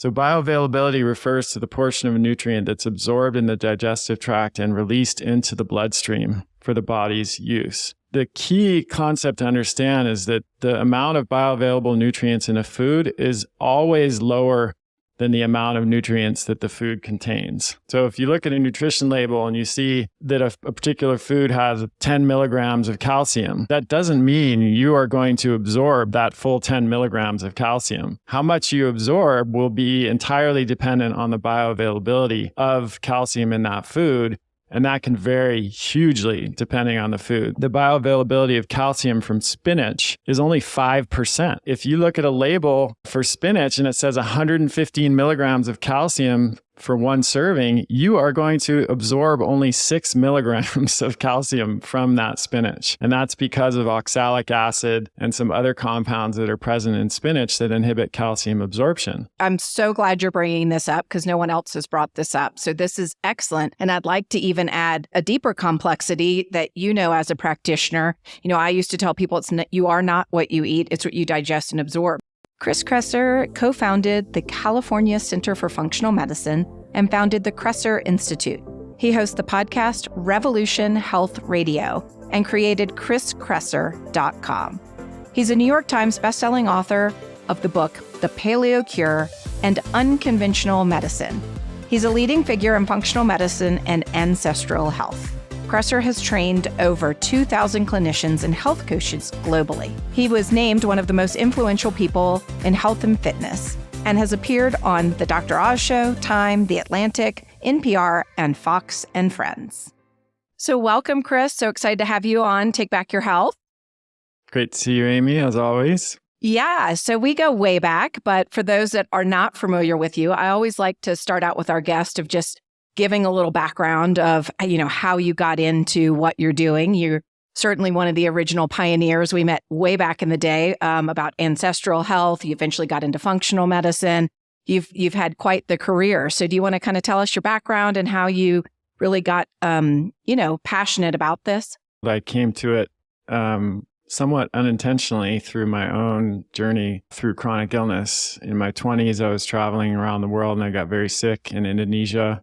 So bioavailability refers to the portion of a nutrient that's absorbed in the digestive tract and released into the bloodstream for the body's use. The key concept to understand is that the amount of bioavailable nutrients in a food is always lower than the amount of nutrients that the food contains. So if you look at a nutrition label and you see that a particular food has 10 milligrams of calcium, that doesn't mean you are going to absorb that full 10 milligrams of calcium. How much you absorb will be entirely dependent on the bioavailability of calcium in that food. And that can vary hugely depending on the food. The bioavailability of calcium from spinach is only 5%. If you look at a label for spinach and it says 115 milligrams of calcium for one serving, you are going to absorb only 6 milligrams of calcium from that spinach. And that's because of oxalic acid and some other compounds that are present in spinach that inhibit calcium absorption. I'm so glad you're bringing this up because no one else has brought this up. So this is excellent. And I'd like to even add a deeper complexity that as a practitioner. I used to tell people you are not what you eat, it's what you digest and absorb. Chris Kresser co-founded the California Center for Functional Medicine and founded the Kresser Institute. He hosts the podcast Revolution Health Radio and created chriskresser.com. He's a New York Times bestselling author of the book The Paleo Cure and Unconventional Medicine. He's a leading figure in functional medicine and ancestral health. Kresser has trained over 2,000 clinicians and health coaches globally. He was named one of the most influential people in health and fitness and has appeared on The Dr. Oz Show, Time, The Atlantic, NPR, and Fox and Friends. So welcome, Chris. So excited to have you on Take Back Your Health. Great to see you, Amy, as always. Yeah, so we go way back, but for those that are not familiar with you, I always like to start out with our guest of just giving a little background of, how you got into what you're doing. You're certainly one of the original pioneers. We met way back in the day about ancestral health. You eventually got into functional medicine. You've had quite the career. So do you want to kind of tell us your background and how you really got, passionate about this? I came to it somewhat unintentionally through my own journey through chronic illness. In my 20s, I was traveling around the world and I got very sick in Indonesia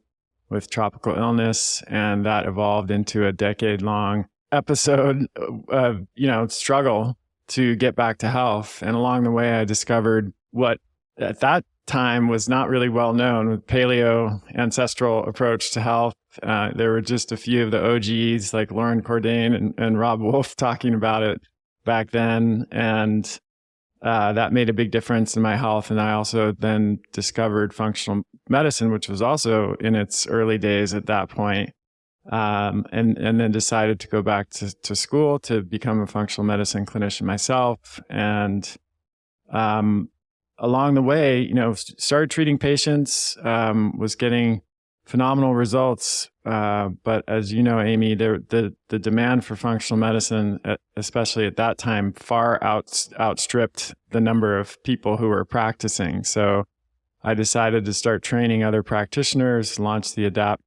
with tropical illness, and that evolved into a decade-long episode of, struggle to get back to health. And along the way, I discovered what at that time was not really well known with paleo ancestral approach to health. There were just a few of the OGs like Lauren Cordain and Rob Wolf talking about it back then. And that made a big difference in my health. And I also then discovered functional medicine, which was also in its early days at that point. And then decided to go back to school to become a functional medicine clinician myself. And along the way, started treating patients, was getting phenomenal results. But as you know, Amy, the demand for functional medicine, especially at that time, far outstripped the number of people who were practicing. So I decided to start training other practitioners, launched the ADAPT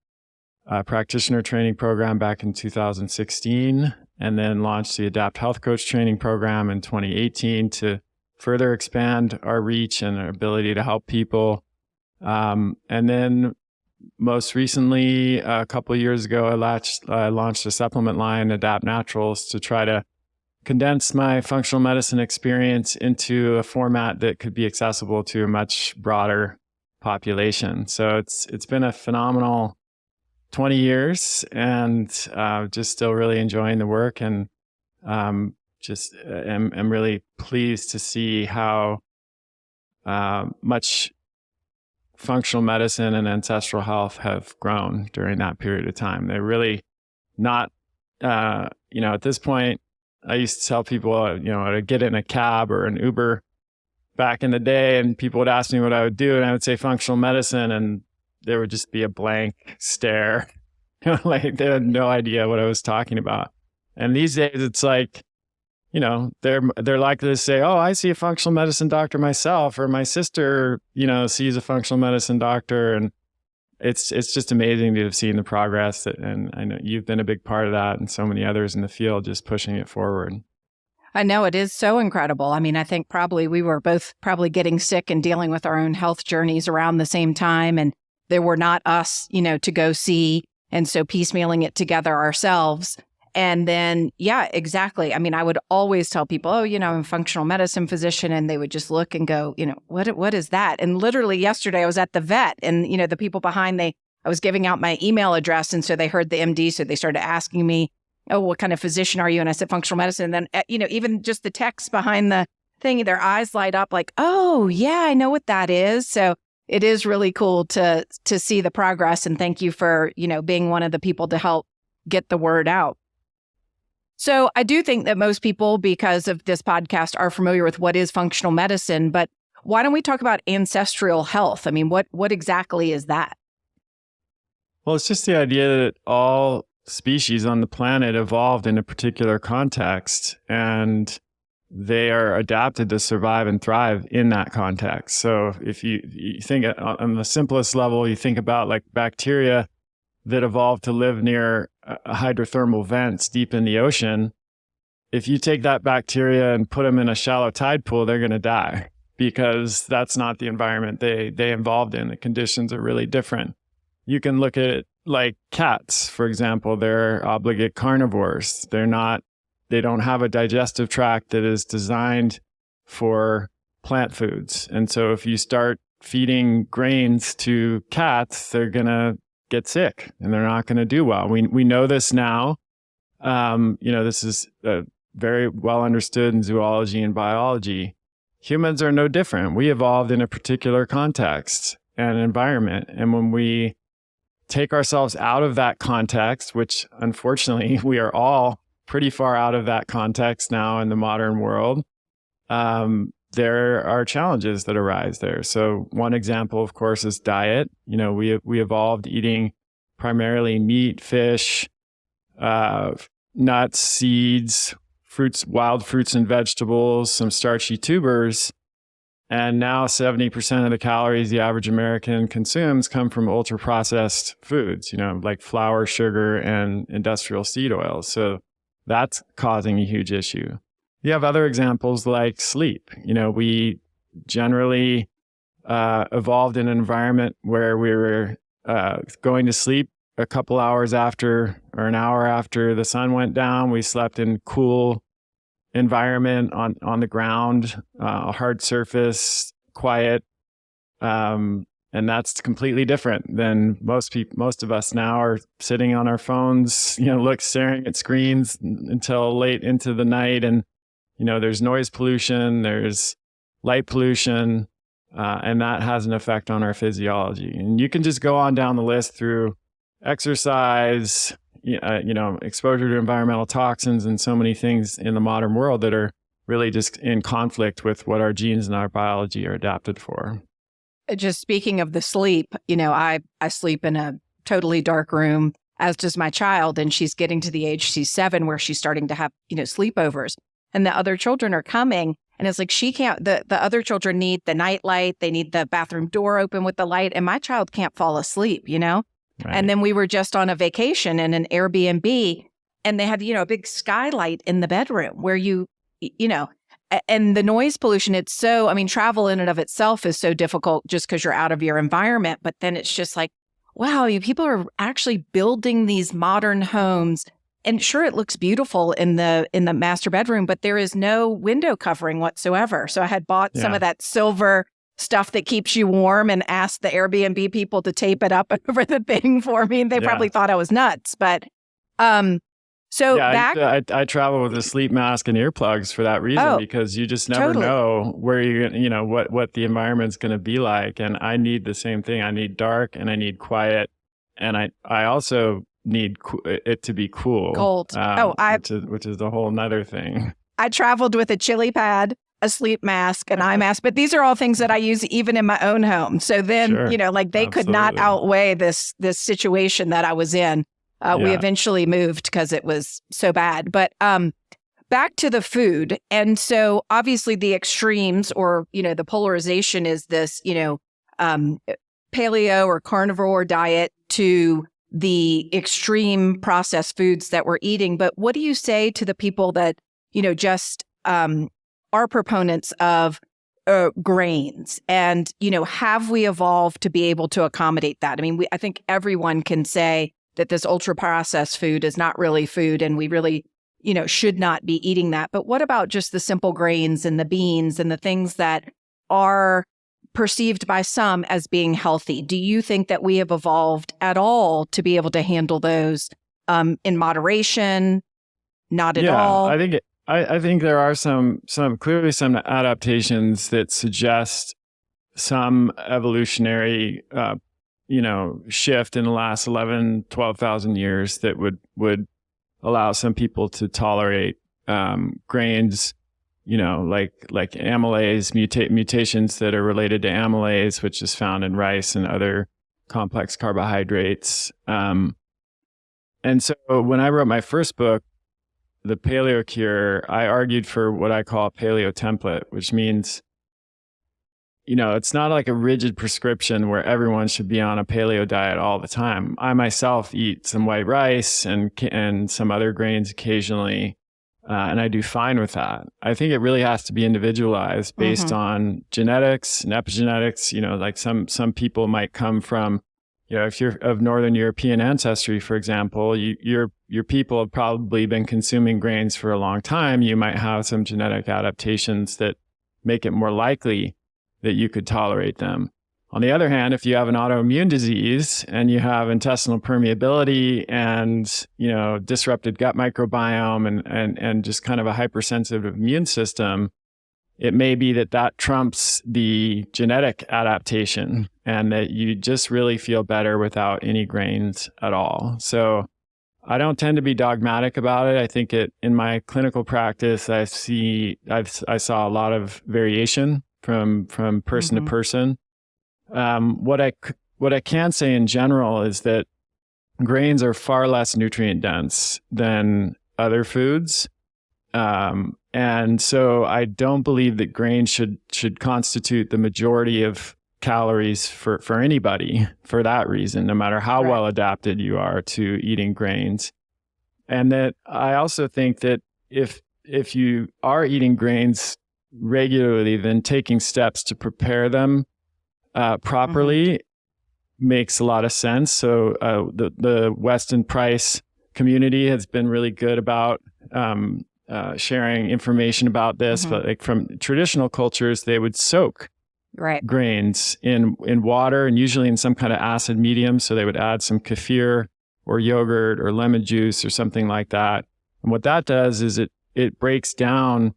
practitioner training program back in 2016, and then launched the ADAPT Health Coach training program in 2018 to further expand our reach and our ability to help people. And then most recently, a couple of years ago, I launched a supplement line, ADAPT Naturals, to try to condense my functional medicine experience into a format that could be accessible to a much broader population. So it's been a phenomenal 20 years, and just still really enjoying the work, and am really pleased to see how much functional medicine and ancestral health have grown during that period of time. They're really not, at this point, I used to tell people, I'd get in a cab or an Uber back in the day, and people would ask me what I would do, and I would say functional medicine, and there would just be a blank stare. Like they had no idea what I was talking about. And these days, it's like, they're likely to say, oh, I see a functional medicine doctor myself, or my sister, sees a functional medicine doctor. And it's just amazing to have seen the progress and I know you've been a big part of that, and so many others in the field just pushing it forward. I know it is so incredible. I mean, I think probably we were both probably getting sick and dealing with our own health journeys around the same time. And there were not us, to go see. And so piecemealing it together ourselves. And then, yeah, exactly. I mean, I would always tell people, oh, I'm a functional medicine physician. And they would just look and go, what is that? And literally yesterday I was at the vet and, the people behind, I was giving out my email address. And so they heard the MD. So they started asking me, oh, what kind of physician are you? And I said, functional medicine. And then, even just the text behind the thing, their eyes light up like, oh, yeah, I know what that is. So it is really cool to see the progress. And thank you for, being one of the people to help get the word out. So I do think that most people, because of this podcast, are familiar with what is functional medicine. But why don't we talk about ancestral health? I mean, what exactly is that? Well, it's just the idea that all species on the planet evolved in a particular context, and they are adapted to survive and thrive in that context. So if you think on the simplest level, you think about like bacteria that evolved to live near hydrothermal vents deep in the ocean. If you take that bacteria and put them in a shallow tide pool, they're going to die because that's not the environment they evolved in. The conditions are really different. You can look at it like cats, for example. They're obligate carnivores. They don't have a digestive tract that is designed for plant foods. And so if you start feeding grains to cats, they're going to get sick and they're not going to do well. We know this now. This is very well understood in zoology and biology. Humans are no different. We evolved in a particular context and environment. And when we take ourselves out of that context, which unfortunately we are all pretty far out of that context now in the modern world, there are challenges that arise there. So one example, of course, is diet. We evolved eating primarily meat, fish, nuts, seeds, fruits, wild fruits and vegetables, some starchy tubers. And now 70% of the calories the average American consumes come from ultra-processed foods, like flour, sugar, and industrial seed oils. So that's causing a huge issue. You have other examples like sleep. We generally evolved in an environment where we were going to sleep a couple hours after or an hour after the sun went down. We slept in cool environment on the ground, a hard surface, quiet. And that's completely different than most of us now are sitting on our phones, staring at screens until late into the night. And, there's noise pollution, there's light pollution, and that has an effect on our physiology. And you can just go on down the list through exercise, exposure to environmental toxins and so many things in the modern world that are really just in conflict with what our genes and our biology are adapted for. Just speaking of the sleep, I sleep in a totally dark room, as does my child, and she's getting to the age, she's 7, where she's starting to have, sleepovers. And the other children are coming, and it's like she can't, the other children need the night light, they need the bathroom door open with the light, and my child can't fall asleep, Right. And then we were just on a vacation in an Airbnb, and they had, a big skylight in the bedroom where and the noise pollution, travel in and of itself is so difficult just because you're out of your environment. But then it's just like, wow, people are actually building these modern homes. And sure, it looks beautiful in the master bedroom, but there is no window covering whatsoever. So I had bought some of that silver stuff that keeps you warm and asked the Airbnb people to tape it up over the thing for me. They probably thought I was nuts, but I travel with a sleep mask and earplugs for that reason, because you just never know where you're, what the environment's going to be like. And I need the same thing. I need dark and I need quiet. And I also need it to be cool. Cold. Which is a whole nother thing. I traveled with a chili pad, a sleep mask, an eye mask, but these are all things that I use even in my own home. So then, they could not outweigh this situation that I was in. We eventually moved because it was so bad. But back to the food. And so obviously the extremes or, the polarization is this, paleo or carnivore diet to the extreme processed foods that we're eating. But what do you say to the people that, just are proponents of grains, and have we evolved to be able to accommodate that? I mean, I think everyone can say that this ultra processed food is not really food, and we really should not be eating that. But what about just the simple grains and the beans and the things that are perceived by some as being healthy? Do you think that we have evolved at all to be able to handle those in moderation? Not at all. I think there are clearly some adaptations that suggest some evolutionary shift in the last 11, 12,000 years that would allow some people to tolerate grains, like amylase mutations that are related to amylase, which is found in rice and other complex carbohydrates. And so when I wrote my first book, The Paleo Cure, I argued for what I call a paleo template, which means, it's not like a rigid prescription where everyone should be on a paleo diet all the time. I myself eat some white rice and some other grains occasionally, and I do fine with that. I think it really has to be individualized based on genetics and epigenetics. Like some people might come from, if you're of Northern European ancestry, for example, your people have probably been consuming grains for a long time. You might have some genetic adaptations that make it more likely that you could tolerate them. On the other hand, if you have an autoimmune disease and you have intestinal permeability and, disrupted gut microbiome and just kind of a hypersensitive immune system, it may be that trumps the genetic adaptation and that you just really feel better without any grains at all. So I don't tend to be dogmatic about it. I think in my clinical practice, I saw a lot of variation from person to person. What I can say in general is that grains are far less nutrient dense than other foods. And so I don't believe that grains should constitute the majority of calories for anybody for that reason, no matter how well adapted you are to eating grains. And that I also think that if you are eating grains regularly, then taking steps to prepare them properly makes a lot of sense. So the Weston Price community has been really good about sharing information about this. But like from traditional cultures, they would soak grains in water and usually in some kind of acid medium. So they would add some kefir or yogurt or lemon juice or something like that. And what that does is it breaks down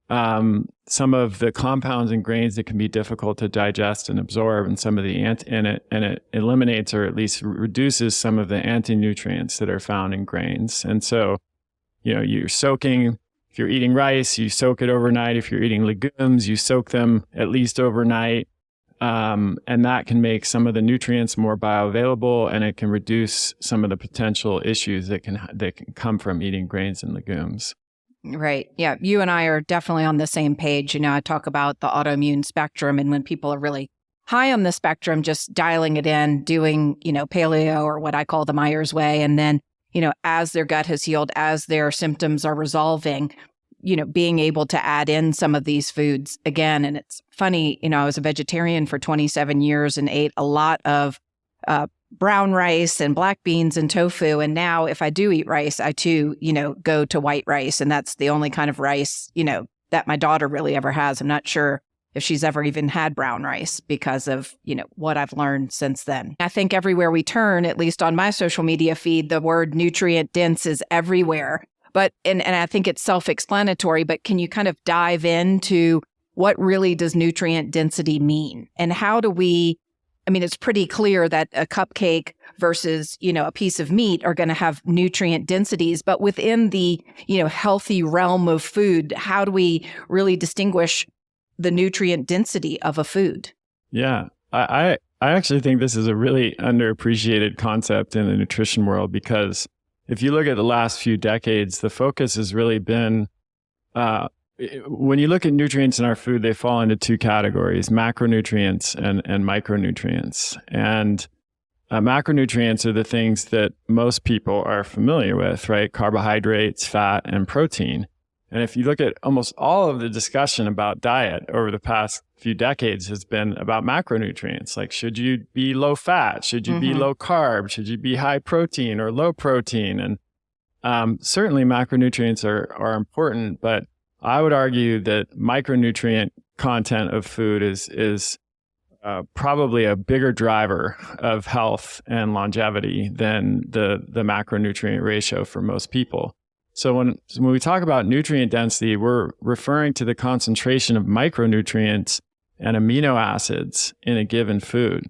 some of the compounds in grains that can be difficult to digest and absorb, and some of the and it eliminates or at least reduces some of the anti-nutrients that are found in grains. And so, you're soaking. If you're eating rice, you soak it overnight. If you're eating legumes, you soak them at least overnight, and that can make some of the nutrients more bioavailable, and it can reduce some of the potential issues that can come from eating grains and legumes. Right. Yeah. You and I are definitely on the same page. I talk about the autoimmune spectrum, and when people are really high on the spectrum, just dialing it in, doing, paleo or what I call the Myers way. And then, as their gut has healed, as their symptoms are resolving, being able to add in some of these foods again. And it's funny, I was a vegetarian for 27 years and ate a lot of brown rice and black beans and tofu. And now if I do eat rice, I too, go to white rice. And that's the only kind of rice, that my daughter really ever has. I'm not sure if she's ever even had brown rice because of, what I've learned since then. I think everywhere we turn, at least on my social media feed, the word nutrient dense is everywhere. But, and I think it's self-explanatory, but can you kind of dive into what really does nutrient density mean? And how do we, it's pretty clear that a cupcake versus, a piece of meat are going to have nutrient densities, but within the, healthy realm of food, how do we really distinguish the nutrient density of a food? Yeah, I actually think this is a really underappreciated concept in the nutrition world, because if you look at the last few decades, the focus has really been, when you look at nutrients in our food, they fall into two categories: macronutrients and micronutrients. And macronutrients are the things that most people are familiar with, right? Carbohydrates, fat, and protein. And if you look at almost all of the discussion about diet over the past few decades has been about macronutrients. Like, should you be low fat? Should you be low carb? Should you be high protein or low protein? And certainly macronutrients are important, but I would argue that micronutrient content of food is probably a bigger driver of health and longevity than the macronutrient ratio for most people. So when we talk about nutrient density, we're referring to the concentration of micronutrients and amino acids in a given food.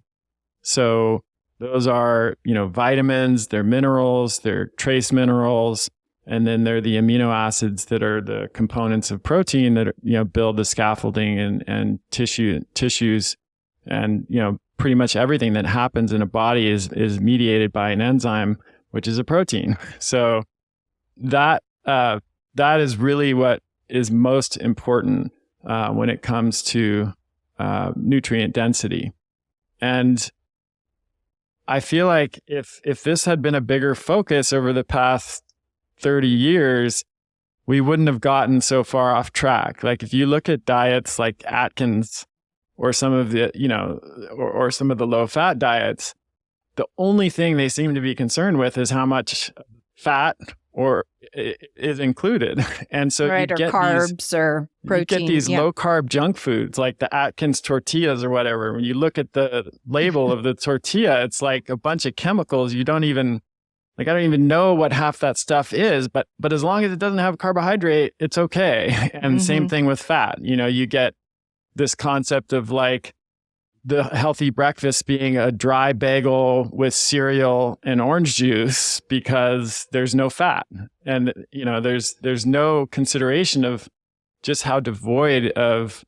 So those are, vitamins, they're minerals, they're trace minerals, and then they're the amino acids that are the components of protein that build the scaffolding and tissues, and pretty much everything that happens in a body is mediated by an enzyme, which is a protein. So that is really what is most important when it comes to nutrient density. And I feel like if this had been a bigger focus over the past 30 years, we wouldn't have gotten so far off track. Like if you look at diets like Atkins or some of the, or some of the low fat diets, the only thing they seem to be concerned with is how much fat or is included. And so right, you get or carbs or protein. You get these low carb junk foods like the Atkins tortillas or whatever. When you look at the label of the tortilla, it's like a bunch of chemicals. I don't even know what half that stuff is, but as long as it doesn't have carbohydrate, it's okay. And same thing with fat. You get this concept of like the healthy breakfast being a dry bagel with cereal and orange juice because there's no fat. And, there's no consideration of just how devoid of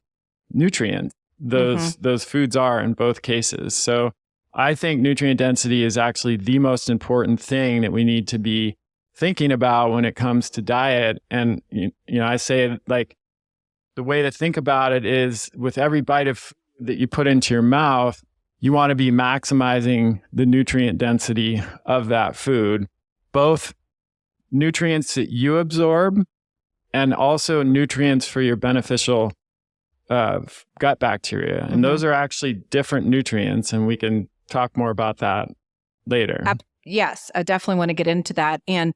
nutrients those foods are in both cases. So I think nutrient density is actually the most important thing that we need to be thinking about when it comes to diet. And, I say like the way to think about it is with every bite of that you put into your mouth, you want to be maximizing the nutrient density of that food, both nutrients that you absorb and also nutrients for your beneficial gut bacteria. And those are actually different nutrients, and we can talk more about that later. Yes, I definitely want to get into that. And,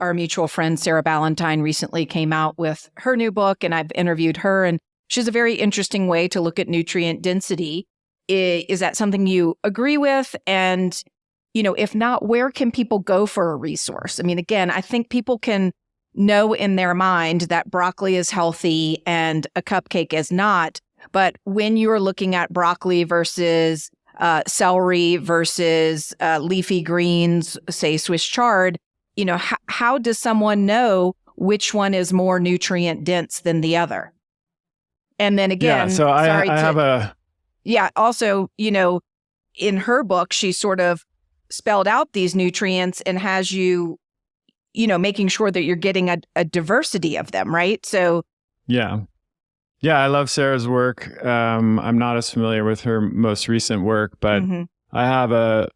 our mutual friend, Sarah Ballantyne, recently came out with her new book, and I've interviewed her, and she has a very interesting way to look at nutrient density. Is that something you agree with? And, if not, where can people go for a resource? I mean, again, I think people can know in their mind that broccoli is healthy and a cupcake is not. But when you're looking at broccoli versus celery versus leafy greens, say Swiss chard, how does someone know which one is more nutrient dense than the other? And then again, so I have a... Yeah, also, in her book, she sort of spelled out these nutrients and has you, making sure that you're getting a diversity of them, right? So... Yeah, I love Sarah's work. I'm not as familiar with her most recent work, but I have a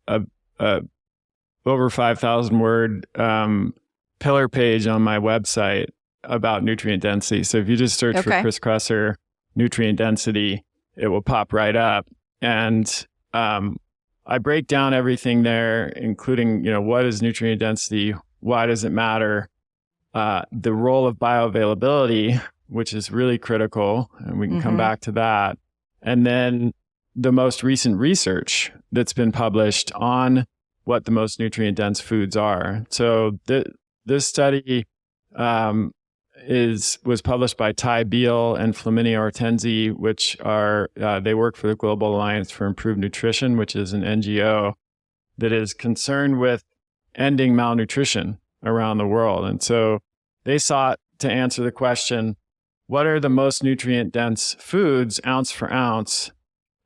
over 5,000 word pillar page on my website about nutrient density. So if you just search for Chris Kresser nutrient density, it will pop right up. And I break down everything there, including, what is nutrient density? Why does it matter? The role of bioavailability, which is really critical, and we can come back to that. And then the most recent research that's been published on what the most nutrient dense foods are. So this study was published by Ty Beal and Flaminia Ortenzi, which are they work for the Global Alliance for Improved Nutrition, which is an NGO that is concerned with ending malnutrition around the world. And so they sought to answer the question, what are the most nutrient dense foods ounce for ounce?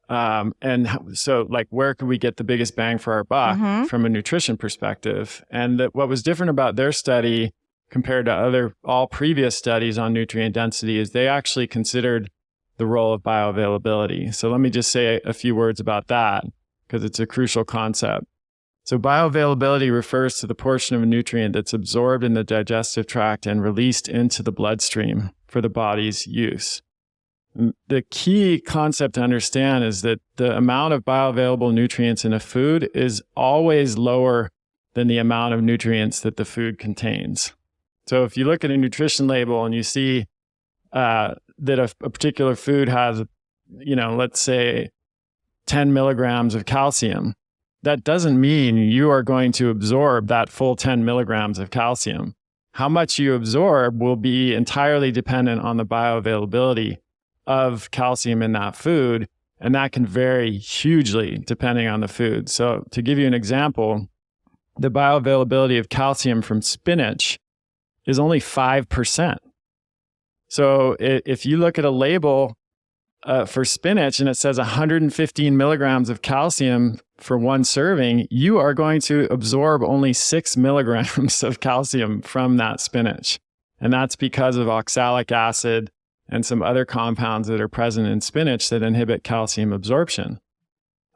And so like, where could we get the biggest bang for our buck from a nutrition perspective? And what was different about their study compared to all previous studies on nutrient density is they actually considered the role of bioavailability. So let me just say a few words about that because it's a crucial concept. So bioavailability refers to the portion of a nutrient that's absorbed in the digestive tract and released into the bloodstream for the body's use. The key concept to understand is that the amount of bioavailable nutrients in a food is always lower than the amount of nutrients that the food contains. So if you look at a nutrition label and you see that a particular food has, let's say 10 milligrams of calcium, that doesn't mean you are going to absorb that full 10 milligrams of calcium. How much you absorb will be entirely dependent on the bioavailability of calcium in that food, and that can vary hugely depending on the food. So to give you an example, the bioavailability of calcium from spinach is only 5%. So if you look at a label for spinach and it says 115 milligrams of calcium for one serving, you are going to absorb only 6 milligrams of calcium from that spinach. And that's because of oxalic acid and some other compounds that are present in spinach that inhibit calcium absorption.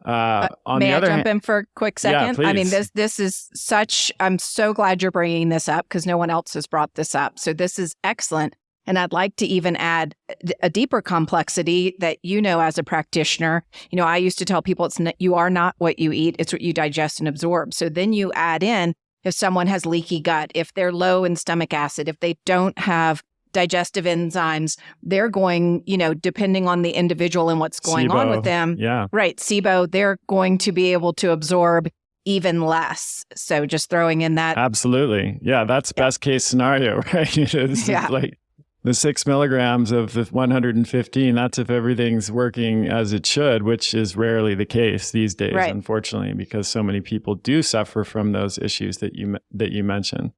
May I jump in for a quick second? Yeah, please. I mean, this is such, I'm so glad you're bringing this up because no one else has brought this up. So this is excellent. And I'd like to even add a deeper complexity that, as a practitioner, I used to tell people you are not what you eat, it's what you digest and absorb. So then you add in, if someone has leaky gut, if they're low in stomach acid, if they don't have digestive enzymes, they're going, depending on the individual and what's going on with them. Yeah. Right. SIBO, they're going to be able to absorb even less. So just throwing in that. Absolutely. Yeah. That's best case scenario, right? It's like the 6 milligrams of the 115, that's if everything's working as it should, which is rarely the case these days, unfortunately, because so many people do suffer from those issues that you mentioned.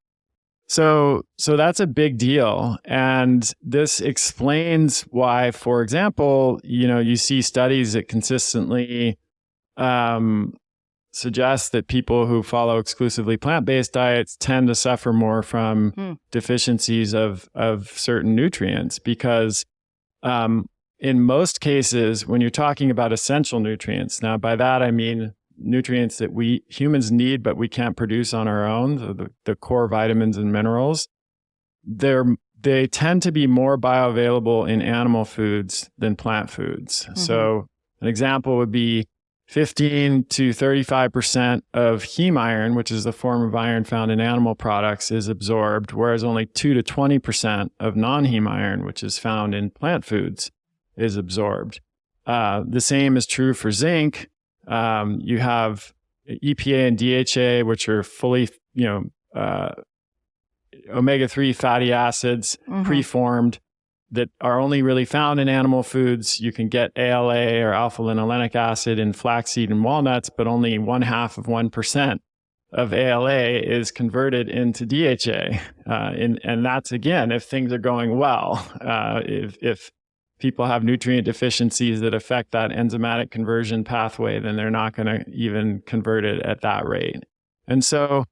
So that's a big deal. And this explains why, for example, you see studies that consistently suggest that people who follow exclusively plant-based diets tend to suffer more from deficiencies of certain nutrients because in most cases, when you're talking about essential nutrients, now by that I mean nutrients that we humans need but we can't produce on our own, so the core vitamins and minerals, they tend to be more bioavailable in animal foods than plant foods. Mm-hmm. So an example would be 15 to 35% of heme iron, which is the form of iron found in animal products, is absorbed, whereas only 2 to 20% of non-heme iron, which is found in plant foods, is absorbed. The same is true for zinc. You have EPA and DHA, which are fully, omega-3 fatty acids, preformed, that are only really found in animal foods. You can get ALA or alpha-linolenic acid in flaxseed and walnuts, but only 0.5% of ALA is converted into DHA. And that's, again, if things are going well. If people have nutrient deficiencies that affect that enzymatic conversion pathway, then they're not going to even convert it at that rate. And so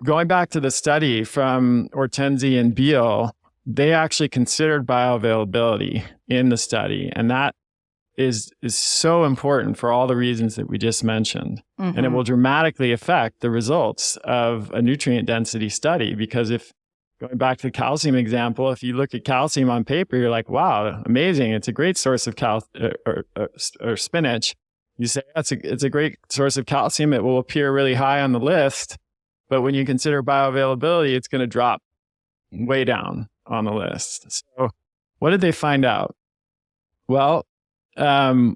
going back to the study from Ortenzi and Beal, they actually considered bioavailability in the study. And that is so important for all the reasons that we just mentioned. Mm-hmm. And it will dramatically affect the results of a nutrient density study. Because going back to the calcium example, if you look at calcium on paper, you're like, wow, amazing. It's a great source of or spinach. You say, it's a great source of calcium. It will appear really high on the list. But when you consider bioavailability, it's going to drop way down on the list. So what did they find out? Well, 4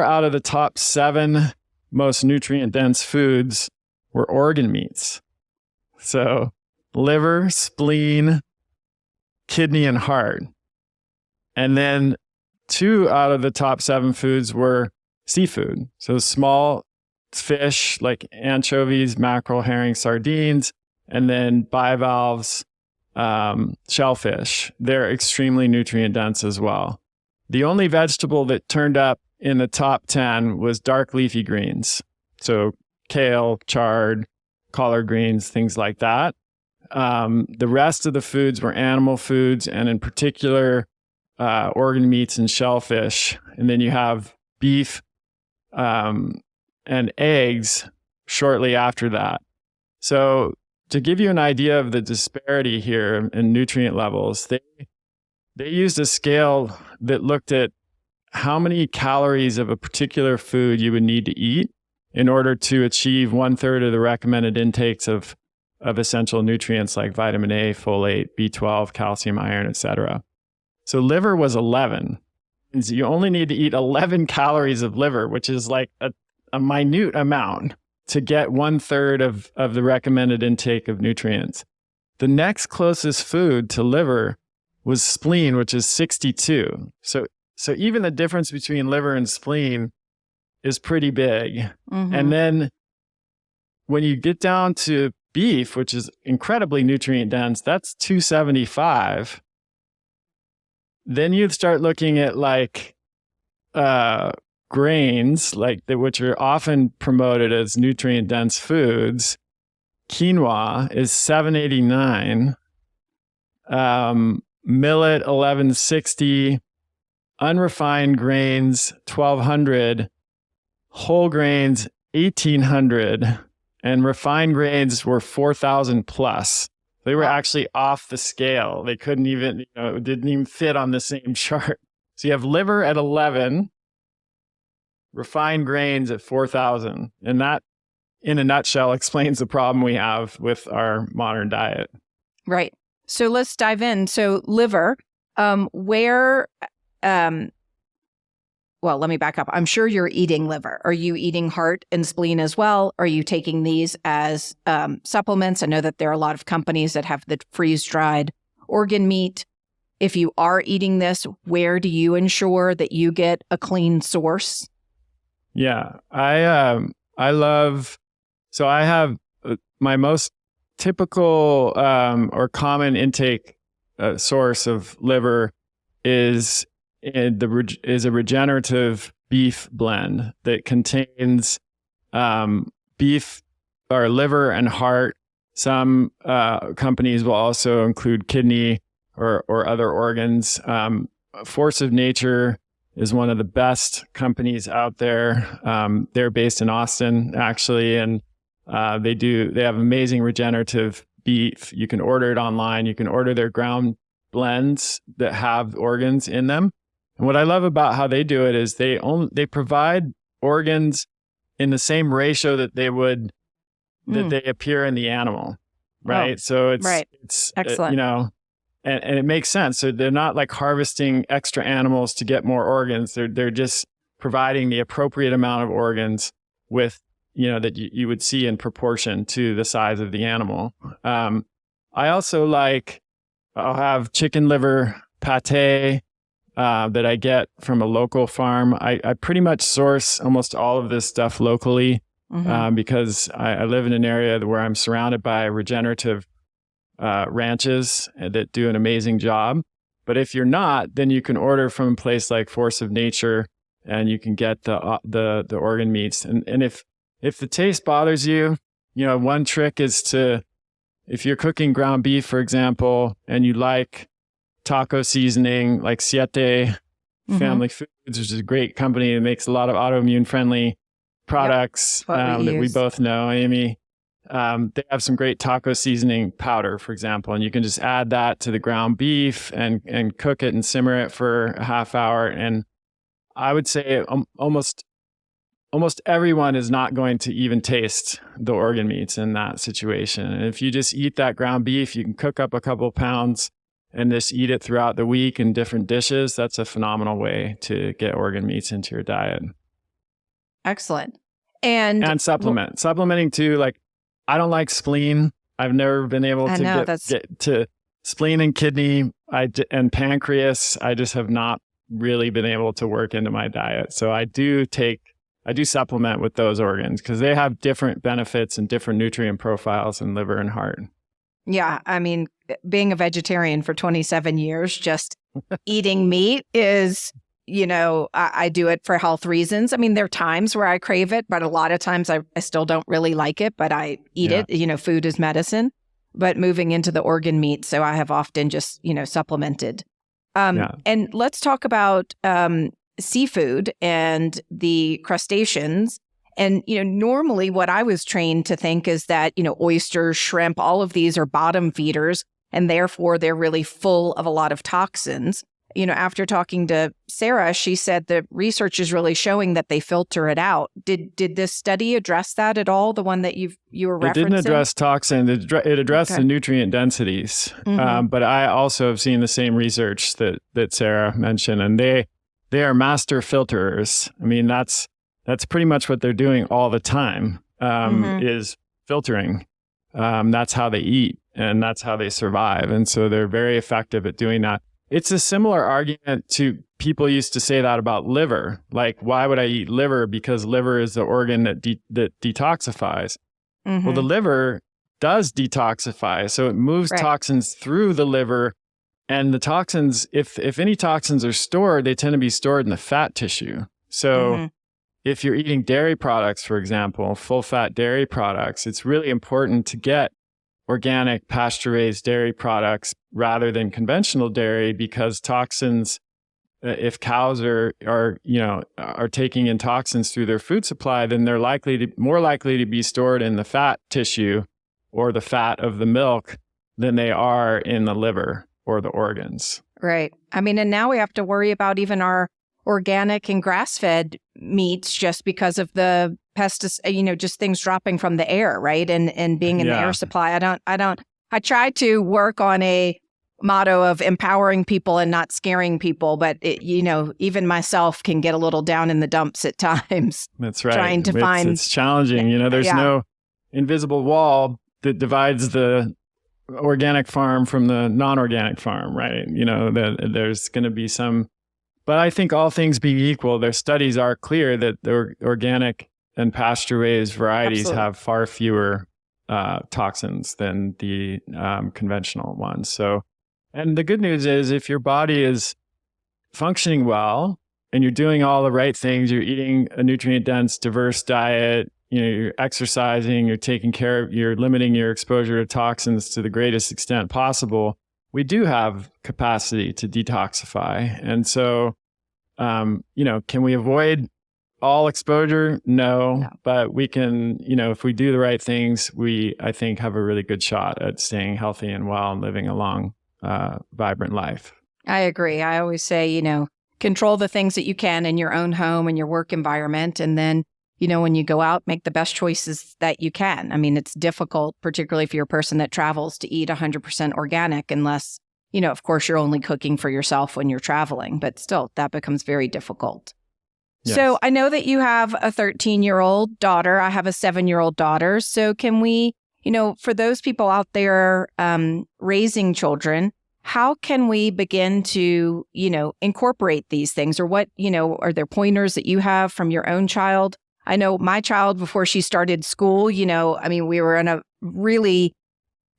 out of the top 7 most nutrient-dense foods were organ meats. So liver, spleen, kidney, and heart. And then 2 out of the top 7 foods were seafood. So small fish like anchovies, mackerel, herring, sardines, and then bivalves, shellfish. They're extremely nutrient dense as well. The only vegetable that turned up in the top 10 was dark leafy greens. So kale, chard, collard greens, things like that. The rest of the foods were animal foods, and in particular, organ meats and shellfish. And then you have beef, and eggs shortly after that. So to give you an idea of the disparity here in nutrient levels, they used a scale that looked at how many calories of a particular food you would need to eat in order to achieve 1/3 of the recommended intakes of essential nutrients like vitamin A, folate, B12, calcium, iron, etc. So liver was 11. And so you only need to eat 11 calories of liver, which is like a minute amount to get 1/3 of the recommended intake of nutrients. The next closest food to liver was spleen, which is 62. So even the difference between liver and spleen is pretty big. Mm-hmm. And then when you get down to beef, which is incredibly nutrient dense, that's 275. Then you start looking at like grains, which are often promoted as nutrient dense foods. Quinoa is 789. Millet 1160. Unrefined grains 1200. Whole grains 1800. And refined grains were 4,000 plus. They were actually off the scale. They couldn't even, it didn't even fit on the same chart. So you have liver at 11, refined grains at 4,000. And that, in a nutshell, explains the problem we have with our modern diet. Right. So let's dive in. So liver, well, let me back up. I'm sure you're eating liver. Are you eating heart and spleen as well? Are you taking these as supplements? I know that there are a lot of companies that have the freeze-dried organ meat. If you are eating this, where do you ensure that you get a clean source? Yeah, I have my most typical or common intake source of liver is a regenerative beef blend that contains beef or liver and heart. Some companies will also include kidney or other organs. Force of Nature is one of the best companies out there. They're based in Austin, actually, and they have amazing regenerative beef. You can order it online. You can order their ground blends that have organs in them. And what I love about how they do it is they provide organs in the same ratio that they would that they appear in the animal, right? Oh, so it's excellent. And it makes sense. So they're not like harvesting extra animals to get more organs. They're just providing the appropriate amount of organs with that you would see in proportion to the size of the animal. I also I'll have chicken liver pate that I get from a local farm. I pretty much source almost all of this stuff locally because I live in an area where I'm surrounded by regenerative ranches that do an amazing job. But if you're not, then you can order from a place like Force of Nature, and you can get the organ meats. And if the taste bothers you, one trick is if you're cooking ground beef, for example, and you like taco seasoning, like Siete Family Foods, which is a great company that makes a lot of autoimmune friendly products that we both know, Amy. They have some great taco seasoning powder, for example, and you can just add that to the ground beef and cook it and simmer it for a half hour. And I would say almost everyone is not going to even taste the organ meats in that situation. And if you just eat that ground beef, you can cook up a couple of pounds and just eat it throughout the week in different dishes. That's a phenomenal way to get organ meats into your diet. Excellent. And supplementing too. I don't like spleen. I've never been able to get to spleen and kidney and pancreas. I just have not really been able to work into my diet. So I do supplement with those organs because they have different benefits and different nutrient profiles in liver and heart. Yeah. I mean, being a vegetarian for 27 years, just eating meat is, I do it for health reasons. I mean, there are times where I crave it, but a lot of times I still don't really like it, but I eat it. Food is medicine. But moving into the organ meat, so I have often just, supplemented. And let's talk about seafood and the crustaceans And, normally what I was trained to think is that, oysters, shrimp, all of these are bottom feeders, and therefore they're really full of a lot of toxins. After talking to Sarah, she said the research is really showing that they filter it out. Did this study address that at all? The one that you were referencing? It didn't address toxin. It addressed the nutrient densities. But I also have seen the same research that Sarah mentioned, and they are master filterers. I mean, that's pretty much what they're doing all the time, is filtering. That's how they eat, and that's how they survive. And so they're very effective at doing that. It's a similar argument to people used to say that about liver. Like, why would I eat liver? Because liver is the organ that detoxifies. Well, the liver does detoxify. So it moves toxins through the liver. And the toxins, if any toxins are stored, they tend to be stored in the fat tissue. So if you're eating dairy products, for example, full fat dairy products, it's really important to get organic pasture-raised dairy products rather than conventional dairy, because toxins, if cows are taking in toxins through their food supply, then they're more likely to be stored in the fat tissue or the fat of the milk than they are in the liver or the organs. Right. I mean, and now we have to worry about even our organic and grass-fed meats just because of the pesticides, just things dropping from the air, right? And being in the air supply. I try to work on a motto of empowering people and not scaring people, but even myself can get a little down in the dumps at times. That's right. Trying to find. It's challenging. There's no invisible wall that divides the organic farm from the non-organic farm, right? There's going to be some, but I think all things being equal, their studies are clear that the organic and pasture-raised varieties have far fewer toxins than the conventional ones. So, and the good news is, if your body is functioning well and you're doing all the right things, you're eating a nutrient-dense, diverse diet, you're exercising, you're limiting your exposure to toxins to the greatest extent possible, we do have capacity to detoxify. And so, can we avoid all exposure? No, but we can, if we do the right things, I think, have a really good shot at staying healthy and well and living a long, vibrant life. I agree. I always say, control the things that you can in your own home and your work environment. And then, when you go out, make the best choices that you can. I mean, it's difficult, particularly if you're a person that travels, to eat 100% organic unless, of course, you're only cooking for yourself when you're traveling. But still, that becomes very difficult. Yes. So I know that you have a 13-year-old daughter. I have a 7-year-old daughter. So can we, for those people out there raising children, how can we begin to, incorporate these things? Or what, are there pointers that you have from your own child? I know my child, before she started school, we were in a really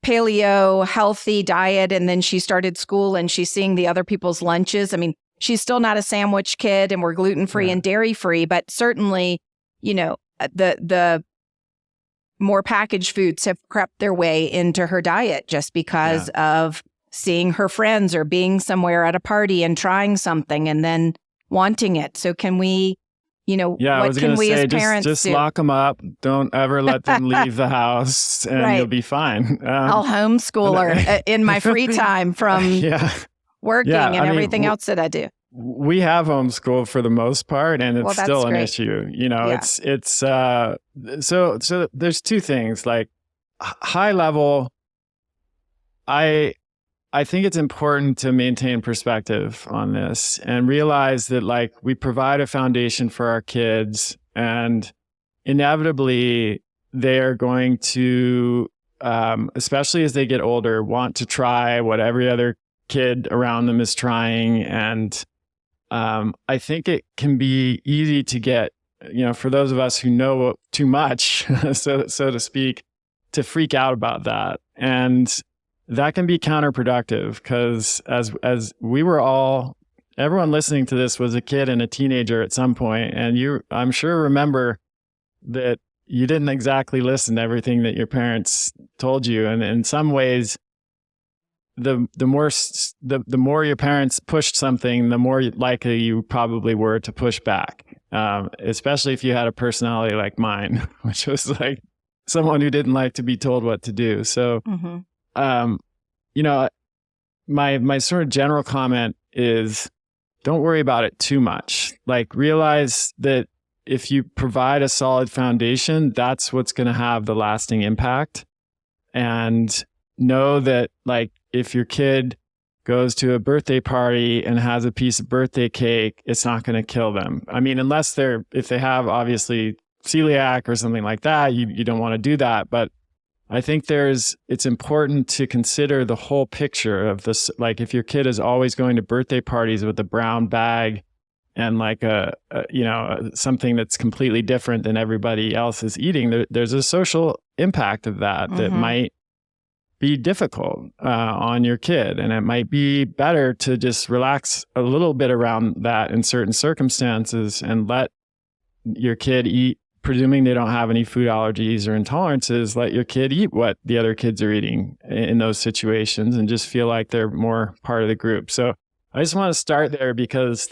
paleo healthy diet, and then she started school and she's seeing the other people's lunches. I mean, she's still not a sandwich kid, and we're gluten-free and dairy-free, but certainly, the more packaged foods have crept their way into her diet just because of seeing her friends or being somewhere at a party and trying something and then wanting it. So can we, what can we as parents just do? Lock them up. Don't ever let them leave the house, and you'll be fine. I'll homeschool her in my free time from working and everything else that I do. We have homeschool for the most part, and it's still an issue. So there's two things. Like, high level, I think it's important to maintain perspective on this and realize that, like, we provide a foundation for our kids, and inevitably they're going to, especially as they get older, want to try what every other kid around them is trying. And I think it can be easy to get, for those of us who know too much, so to speak, to freak out about that. And that can be counterproductive, because as we were all, everyone listening to this was a kid and a teenager at some point, and I'm sure remember that you didn't exactly listen to everything that your parents told you. And in some ways, the more your parents pushed something, the more likely you probably were to push back. Especially if you had a personality like mine, which was like someone who didn't like to be told what to do. So, you know, my sort of general comment is don't worry about it too much. Like realize that if you provide a solid foundation, that's what's going to have the lasting impact. And know that like if your kid goes to a birthday party and has a piece of birthday cake, it's not going to kill them. I mean, if they have obviously celiac or something like that, you don't want to do that. But I think it's important to consider the whole picture of this. Like if your kid is always going to birthday parties with a brown bag and like something that's completely different than everybody else is eating, there's a social impact of that might be difficult on your kid. And it might be better to just relax a little bit around that in certain circumstances and let your kid eat, presuming they don't have any food allergies or intolerances, let your kid eat what the other kids are eating in those situations and just feel like they're more part of the group. So I just want to start there because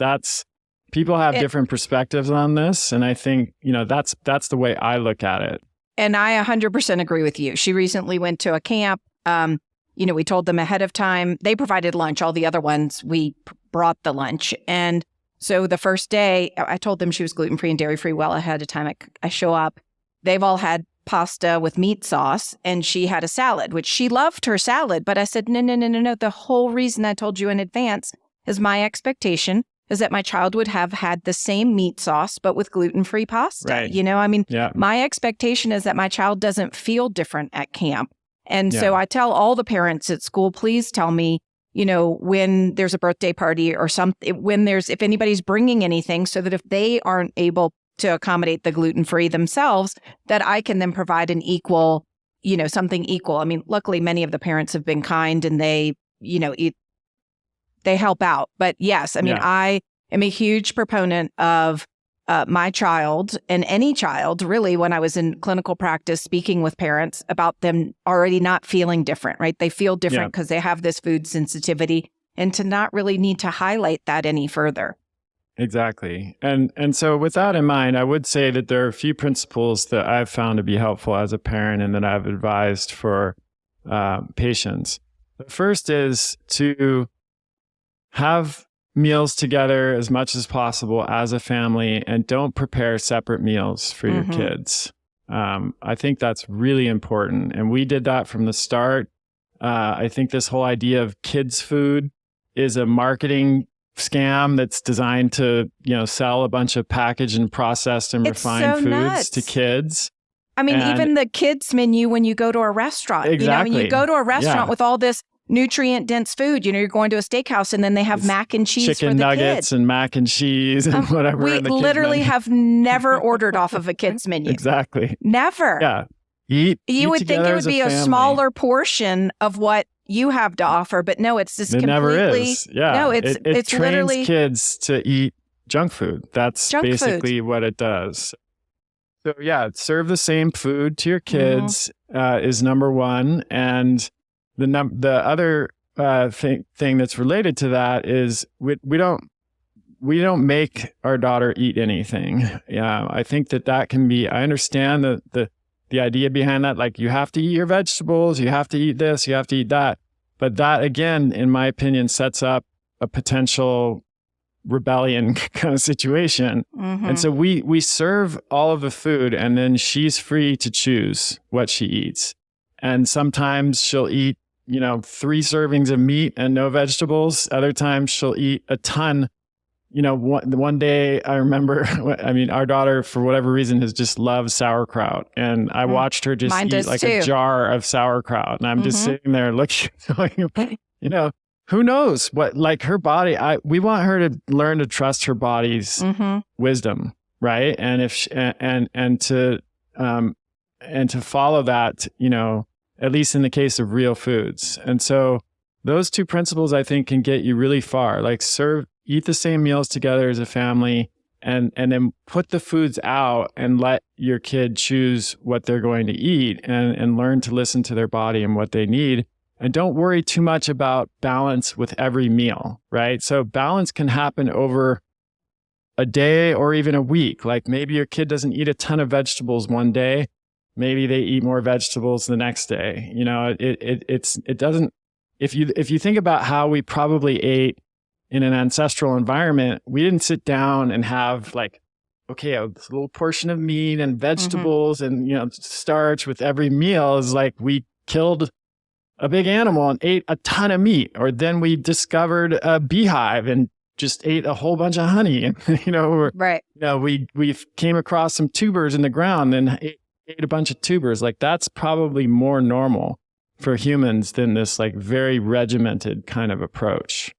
people have different perspectives on this. And I think, that's the way I look at it. And I 100% agree with you. She recently went to a camp. We told them ahead of time. They provided lunch. All the other ones, we brought the lunch. And so the first day, I told them she was gluten-free and dairy-free well ahead of time. I show up. They've all had pasta with meat sauce, and she had a salad, which she loved her salad. But I said, no. The whole reason I told you in advance is my expectation is that my child would have had the same meat sauce, but with gluten-free pasta. Right. My expectation is that my child doesn't feel different at camp. And so I tell all the parents at school, please tell me, when there's a birthday party or something, if anybody's bringing anything, so that if they aren't able to accommodate the gluten-free themselves, that I can then provide an equal, something equal. I mean, luckily many of the parents have been kind and they help out. But yes, I am a huge proponent of my child and any child, really, when I was in clinical practice, speaking with parents about them already not feeling different, right? They feel different because they have this food sensitivity, and to not really need to highlight that any further. Exactly. And so with that in mind, I would say that there are a few principles that I've found to be helpful as a parent and that I've advised for patients. The first is to have meals together as much as possible as a family and don't prepare separate meals for your kids. I think that's really important. And we did that from the start. I think this whole idea of kids food is a marketing scam that's designed to, sell a bunch of packaged and processed and refined foods to kids. I mean, even the kids menu when you go to a restaurant, exactly. You go to a restaurant with all this nutrient dense food, you're going to a steakhouse and then they have mac and cheese chicken for the nuggets kids. And mac and cheese and whatever. We literally have never ordered off of a kid's menu. Exactly. Never. Yeah. You would think it would be a smaller portion of what you have to offer, but no, it's just completely. Never is. Yeah. No, it's trains literally kids to eat junk food. That's basically what it does. So serve the same food to your kids is number one, and the other thing that's related to that is we don't make our daughter eat anything. I think that can be. I understand the idea behind that. Like you have to eat your vegetables, you have to eat this, you have to eat that. But that again, in my opinion, sets up a potential rebellion kind of situation. And so we serve all of the food, and then she's free to choose what she eats. And sometimes she'll eat 3 servings of meat and no vegetables. Other times she'll eat a ton. One day I remember, our daughter, for whatever reason, has just loved sauerkraut. And I watched her just eat like a jar of sauerkraut. And I'm just sitting there looking, who knows what, like her body, we want her to learn to trust her body's wisdom. Right. And and to follow that, at least in the case of real foods. And so those 2 principles, I think, can get you really far. Like eat the same meals together as a family, and then put the foods out and let your kid choose what they're going to eat and learn to listen to their body and what they need. And don't worry too much about balance with every meal, right? So balance can happen over a day or even a week. Like maybe your kid doesn't eat a ton of vegetables one day. Maybe they eat more vegetables the next day. You know, it doesn't, if you think about how we probably ate in an ancestral environment, we didn't sit down and have like, okay, a little portion of meat and vegetables and, you know, starch with every meal. Is like we killed a big animal and ate a ton of meat, or then we discovered a beehive and just ate a whole bunch of honey. And, you know, right. You know, we came across some tubers in the ground and ate a bunch of tubers. Like that's probably more normal for humans than this like very regimented kind of approach.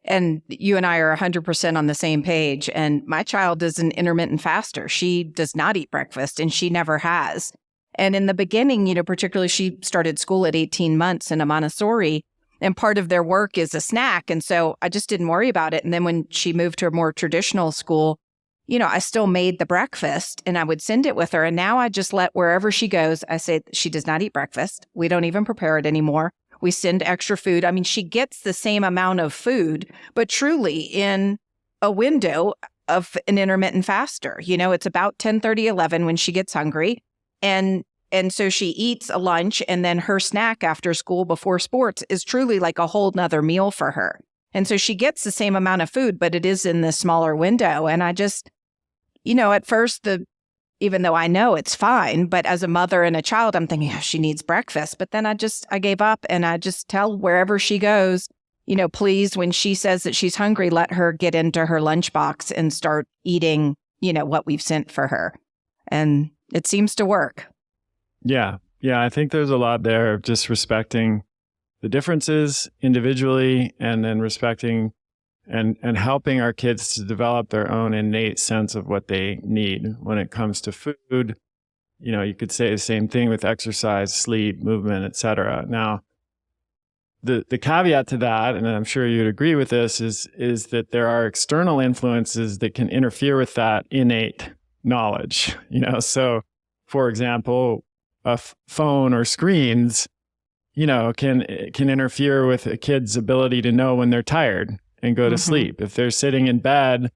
And you and I are 100% on the same page. And my child is an intermittent faster. She does not eat breakfast, and she never has. And in the beginning, you know, particularly she started school at 18 months in a Montessori, and part of their work is a snack. And so I just didn't worry about it. And then when she moved to a more traditional school, you know, I still made the breakfast and I would send it with her. And now I just let wherever she goes, I say she does not eat breakfast. We don't even prepare it anymore. We send extra food. I mean, she gets the same amount of food, but truly in a window of an intermittent faster. You know, it's about 10:30, 11 when she gets hungry. And so she eats a lunch, and then her snack after school before sports is truly like a whole nother meal for her. And so she gets the same amount of food, but it is in this smaller window. And I just, you know, at first, even though I know it's fine, but as a mother and a child, I'm thinking, oh, she needs breakfast. But then I gave up, and I just tell wherever she goes, you know, please, when she says that she's hungry, let her get into her lunchbox and start eating, you know, what we've sent for her. And it seems to work. Yeah. Yeah. I think there's a lot there of just respecting the differences individually, and then respecting and helping our kids to develop their own innate sense of what they need when it comes to food. You know, you could say the same thing with exercise, sleep, movement, etc. Now, the caveat to that, and I'm sure you'd agree with this, is that there are external influences that can interfere with that innate knowledge. You know, so for example, a phone or screens, you know, can interfere with a kid's ability to know when they're tired and go to sleep. If they're sitting in bed,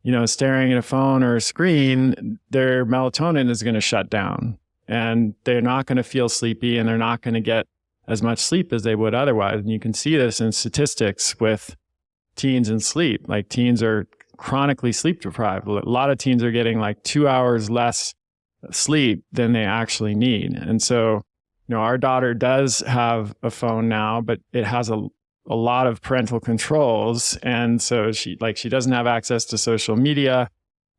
you know, staring at a phone or a screen, their melatonin is going to shut down, and they're not going to feel sleepy, and they're not going to get as much sleep as they would otherwise. And you can see this in statistics with teens and sleep. Like teens are chronically sleep deprived. A lot of teens are getting like 2 hours less sleep than they actually need. And so, you know, our daughter does have a phone now, but it has a lot of parental controls. And so she doesn't have access to social media.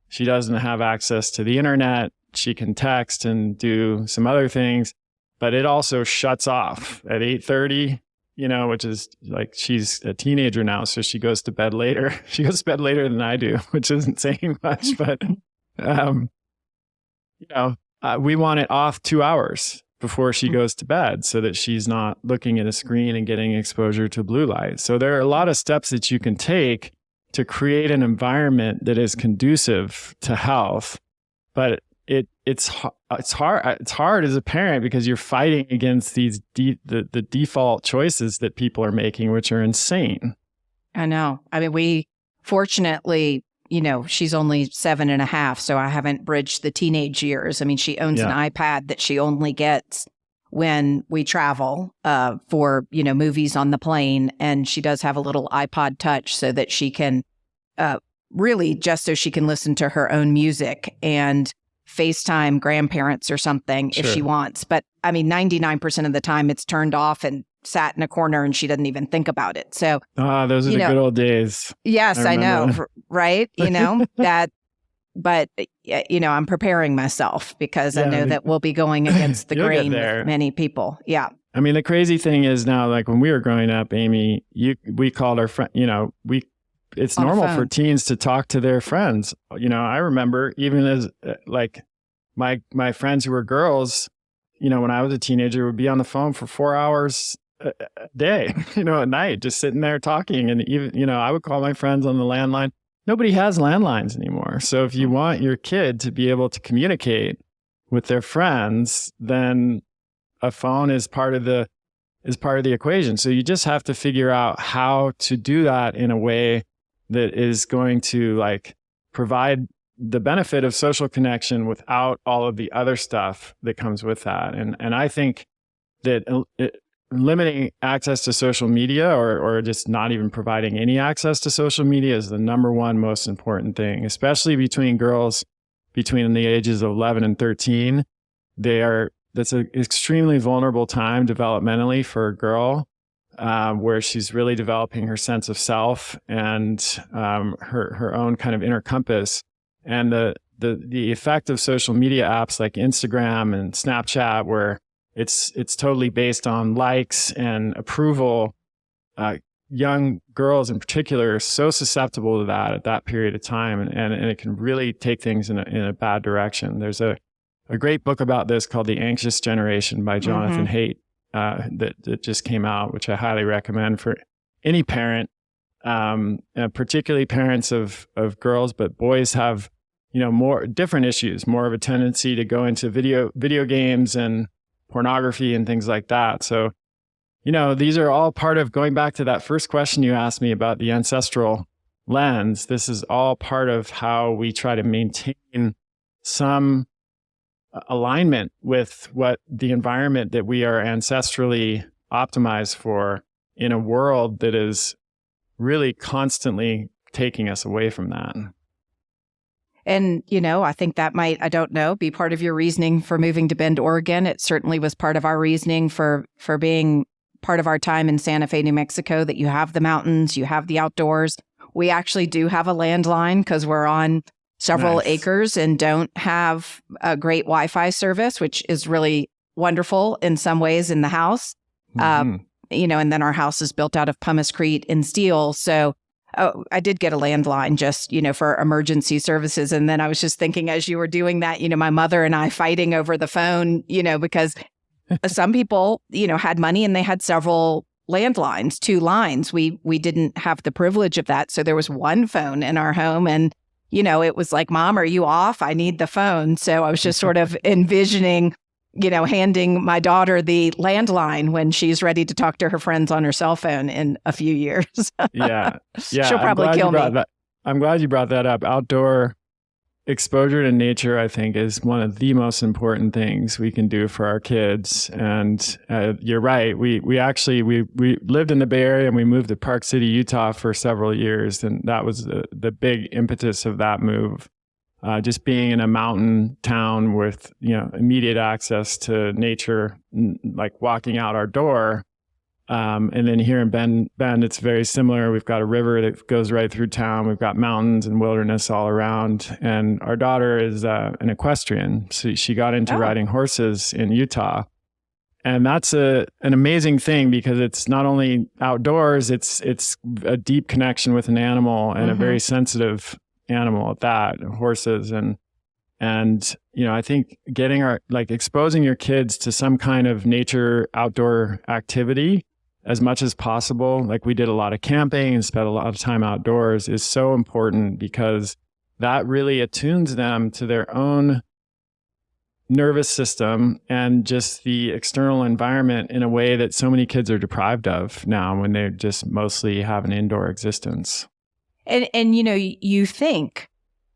She doesn't have access to the internet. She can text and do some other things, but it also shuts off at 8:30, you know, which is like, she's a teenager now. So she goes to bed later. She goes to bed later than I do, which isn't saying much, but, you know, we want it off 2 hours before she goes to bed so that she's not looking at a screen and getting exposure to blue light. So there are a lot of steps that you can take to create an environment that is conducive to health. But it's hard as a parent, because you're fighting against these the default choices that people are making, which are insane. I know. I mean, we fortunately, you know, she's only 7.5, so I haven't bridged the teenage years. I mean, she owns an iPad that she only gets when we travel for, you know, movies on the plane. And she does have a little iPod Touch so that she can really just so she can listen to her own music and FaceTime grandparents or something if she wants. But I mean, 99% of the time it's turned off and sat in a corner, and she doesn't even think about it. So, those are the good old days. Yes, I know. Right. You know, that, but you know, I'm preparing myself because I know that we'll be going against the grain with many people. Yeah. I mean, the crazy thing is now, like when we were growing up, Amy, we called our friend, you know, it's on normal for teens to talk to their friends. You know, I remember even as like my friends who were girls, you know, when I was a teenager, would be on the phone for 4 hours a day, you know, at night, just sitting there talking. And even, you know, I would call my friends on the landline. Nobody has landlines anymore. So if you want your kid to be able to communicate with their friends, then a phone is part of the is part of the equation. So you just have to figure out how to do that in a way that is going to like provide the benefit of social connection without all of the other stuff that comes with that. And I think that limiting access to social media or just not even providing any access to social media is the number one most important thing, especially between girls between the ages of 11 and 13. That's an extremely vulnerable time developmentally for a girl, where she's really developing her sense of self and her own kind of inner compass. And the effect of social media apps like Instagram and Snapchat, where it's totally based on likes and approval. Young girls in particular are so susceptible to that at that period of time, and it can really take things in a bad direction. There's a great book about this called The Anxious Generation by Jonathan Haidt that just came out, which I highly recommend for any parent, particularly parents of girls, but boys have, more different issues, more of a tendency to go into video games and pornography and things like that. So, these are all part of going back to that first question you asked me about the ancestral lens. This is all part of how we try to maintain some alignment with what the environment that we are ancestrally optimized for in a world that is really constantly taking us away from that. And, I think that might, I don't know, be part of your reasoning for moving to Bend, Oregon. It certainly was part of our reasoning for being part of our time in Santa Fe, New Mexico, that you have the mountains, you have the outdoors. We actually do have a landline because we're on several acres and don't have a great Wi-Fi service, which is really wonderful in some ways in the house. And then our house is built out of pumice-crete and steel. So I did get a landline just, for emergency services. And then I was just thinking as you were doing that, my mother and I fighting over the phone, because some people, had money and they had several landlines, 2 lines. We didn't have the privilege of that. So there was one phone in our home, and it was like, Mom, are you off? I need the phone. So I was just sort of envisioning, handing my daughter the landline when she's ready to talk to her friends on her cell phone in a few years. Yeah. She'll probably kill me. I'm glad you brought that up. Outdoor exposure to nature, I think, is one of the most important things we can do for our kids. And you're right. We lived in the Bay Area and we moved to Park City, Utah for several years. And that was the big impetus of that move. Just being in a mountain town with, immediate access to nature, like walking out our door. And then here in Bend, it's very similar. We've got a river that goes right through town. We've got mountains and wilderness all around. And our daughter is an equestrian. So she got into riding horses in Utah. And that's an amazing thing because it's not only outdoors, it's a deep connection with an animal and a very sensitive animal at that, horses. And I think exposing your kids to some kind of nature outdoor activity as much as possible, like we did a lot of camping and spent a lot of time outdoors, is so important because that really attunes them to their own nervous system and just the external environment in a way that so many kids are deprived of now when they just mostly have an indoor existence. And you think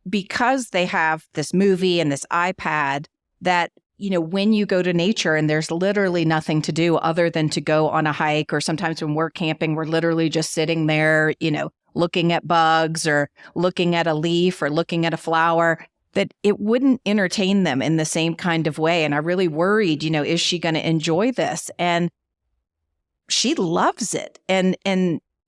because they have this movie and this iPad that, when you go to nature and there's literally nothing to do other than to go on a hike, or sometimes when we're camping, we're literally just sitting there, looking at bugs or looking at a leaf or looking at a flower, that it wouldn't entertain them in the same kind of way. And I really worried, is she going to enjoy this? And she loves it. And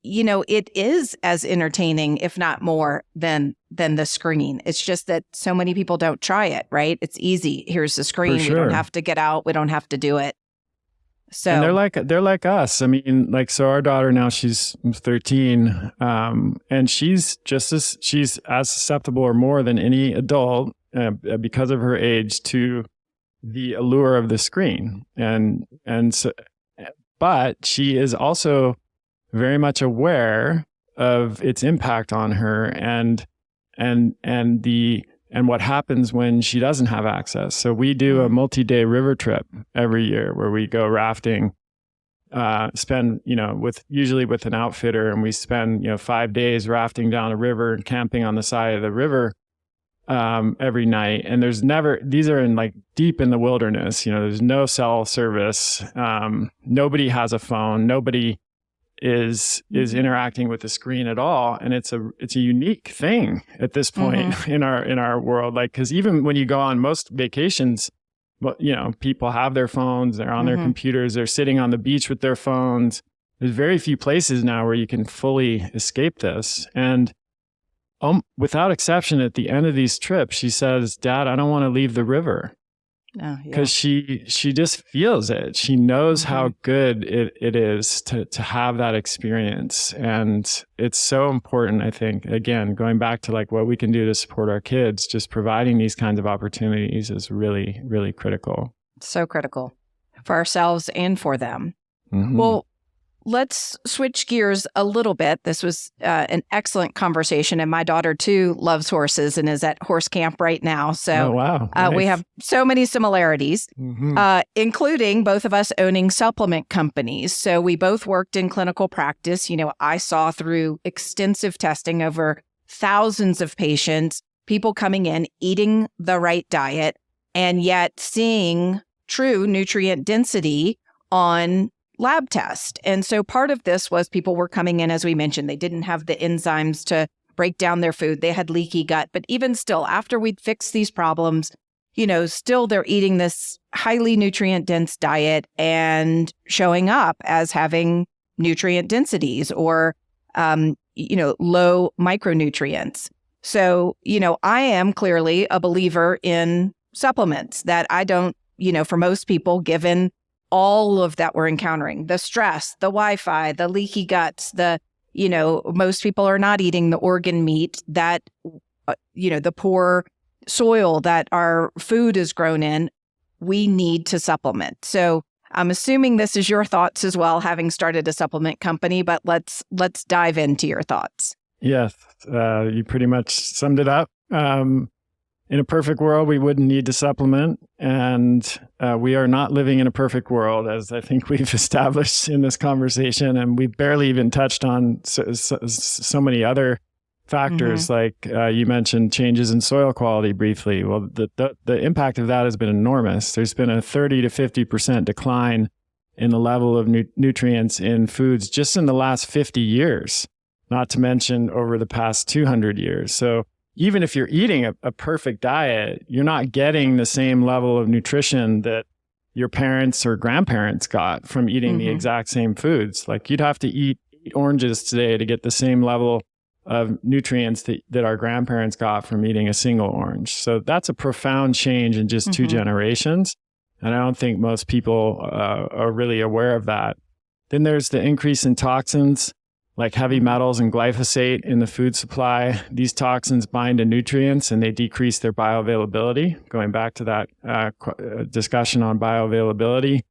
it is as entertaining, if not more, than the screen. It's just that so many people don't try it, right? It's easy. Here's the screen. For sure. We don't have to get out. We don't have to do it. So and they're like us. I mean, so our daughter now, she's 13, and she's as susceptible or more than any adult because of her age to the allure of the screen. But she is also very much aware of its impact on her and what happens when she doesn't have access. So we do a multi-day river trip every year where we go rafting spend, usually with an outfitter, and we spend, 5 days rafting down a river and camping on the side of the river every night. And these are in deep in the wilderness, there's no cell service. Nobody has a phone. Nobody is interacting with the screen at all. And it's a unique thing at this point in our world. Cause even when you go on most vacations, people have their phones, they're on their computers, they're sitting on the beach with their phones. There's very few places now where you can fully escape this. And without exception, at the end of these trips, she says, "Dad, I don't want to leave the river." Because she just feels it. She knows how good it is to have that experience. And it's so important, I think, again, going back to what we can do to support our kids, just providing these kinds of opportunities is really, really critical. So critical for ourselves and for them. Well, let's switch gears a little bit. This was an excellent conversation. And my daughter, too, loves horses and is at horse camp right now. So nice. We have so many similarities, including both of us owning supplement companies. So we both worked in clinical practice. I saw through extensive testing over thousands of patients, people coming in, eating the right diet, and yet seeing true nutrient density on lab test. And so part of this was people were coming in, as we mentioned, they didn't have the enzymes to break down their food. They had leaky gut. But even still, after we'd fixed these problems, still they're eating this highly nutrient dense diet and showing up as having nutrient densities or, low micronutrients. So, I am clearly a believer in supplements that I don't, for most people, given all of that we're encountering, the stress, the Wi-Fi, the leaky guts, most people are not eating the organ meat that, the poor soil that our food is grown in, we need to supplement. So I'm assuming this is your thoughts as well, having started a supplement company, but let's dive into your thoughts. Yes, you pretty much summed it up. In a perfect world, we wouldn't need to supplement, and we are not living in a perfect world, as I think we've established in this conversation, and we've barely even touched on so many other factors, like you mentioned changes in soil quality briefly. Well, the impact of that has been enormous. There's been a 30 to 50% decline in the level of nutrients in foods just in the last 50 years, not to mention over the past 200 years. So even if you're eating a perfect diet, you're not getting the same level of nutrition that your parents or grandparents got from eating the exact same foods. You'd have to eat oranges today to get the same level of nutrients that our grandparents got from eating a single orange. So that's a profound change in just 2 generations. And I don't think most people are really aware of that. Then there's the increase in toxins, like heavy metals and glyphosate in the food supply. These toxins bind to nutrients and they decrease their bioavailability. Going back to that discussion on bioavailability,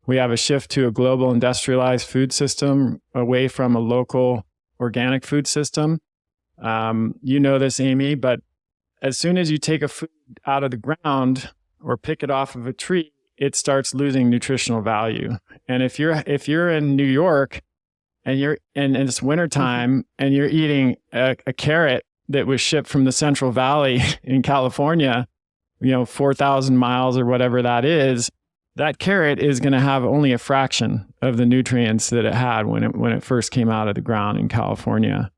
we have a shift to a global industrialized food system away from a local organic food system. You know this, Amy, but as soon as you take a food out of the ground or pick it off of a tree, it starts losing nutritional value. And if you're in New York, and it's wintertime and you're eating a carrot that was shipped from the Central Valley in California, 4,000 miles or whatever that is, that carrot is going to have only a fraction of the nutrients that it had when it first came out of the ground in California.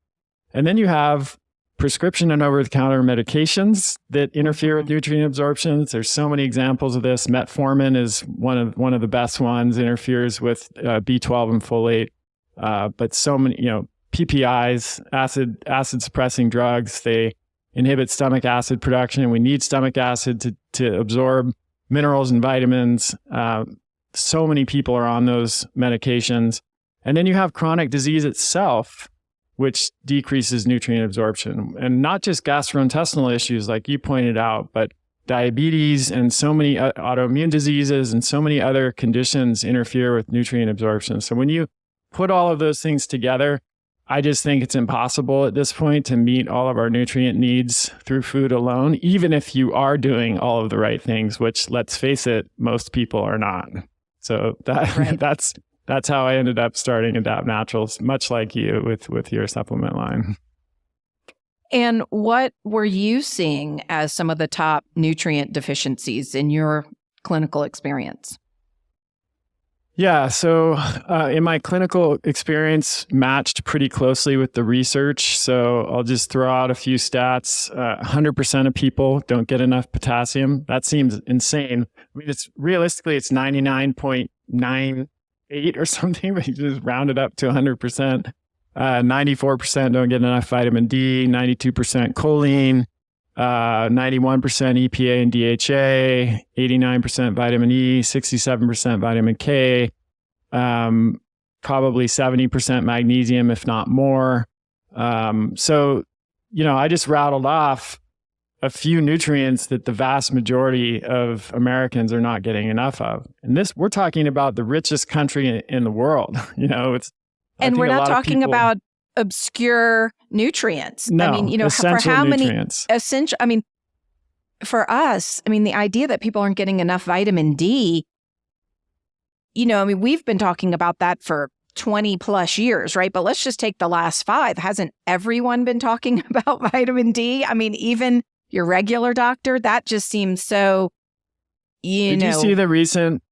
And then you have prescription and over-the-counter medications that interfere with nutrient absorption. There's so many examples of this. Metformin is one of the best ones, interferes with B12 and folate. But so many, PPIs, acid suppressing drugs, they inhibit stomach acid production, and we need stomach acid to absorb minerals and vitamins. So many people are on those medications. And then you have chronic disease itself, which decreases nutrient absorption. And not just gastrointestinal issues like you pointed out, but diabetes and so many autoimmune diseases and so many other conditions interfere with nutrient absorption. So when you put all of those things together, I just think it's impossible at this point to meet all of our nutrient needs through food alone, even if you are doing all of the right things, which, let's face it, most people are not. So that's that's how I ended up starting Adapt Naturals, much like you with your supplement line. And what were you seeing as some of the top nutrient deficiencies in your clinical experience? Yeah, so in my clinical experience, matched pretty closely with the research. So I'll just throw out a few stats. 100% of people don't get enough potassium. That seems insane. I mean, realistically, it's 99.98 or something, but you just round it up to 100%. 94% don't get enough vitamin D, 92% choline, 91% EPA and DHA, 89% vitamin E, 67% vitamin K, probably 70% magnesium, if not more. So, I just rattled off a few nutrients that the vast majority of Americans are not getting enough of. And we're talking about the richest country in the world. And we're not talking about obscure nutrients. No, I mean, for how nutrients. Many essential, for us, the idea that people aren't getting enough vitamin D, we've been talking about that for 20 plus years, right? But let's just take the last 5. Hasn't everyone been talking about vitamin D? Even your regular doctor, that just seems so, Did you see the recent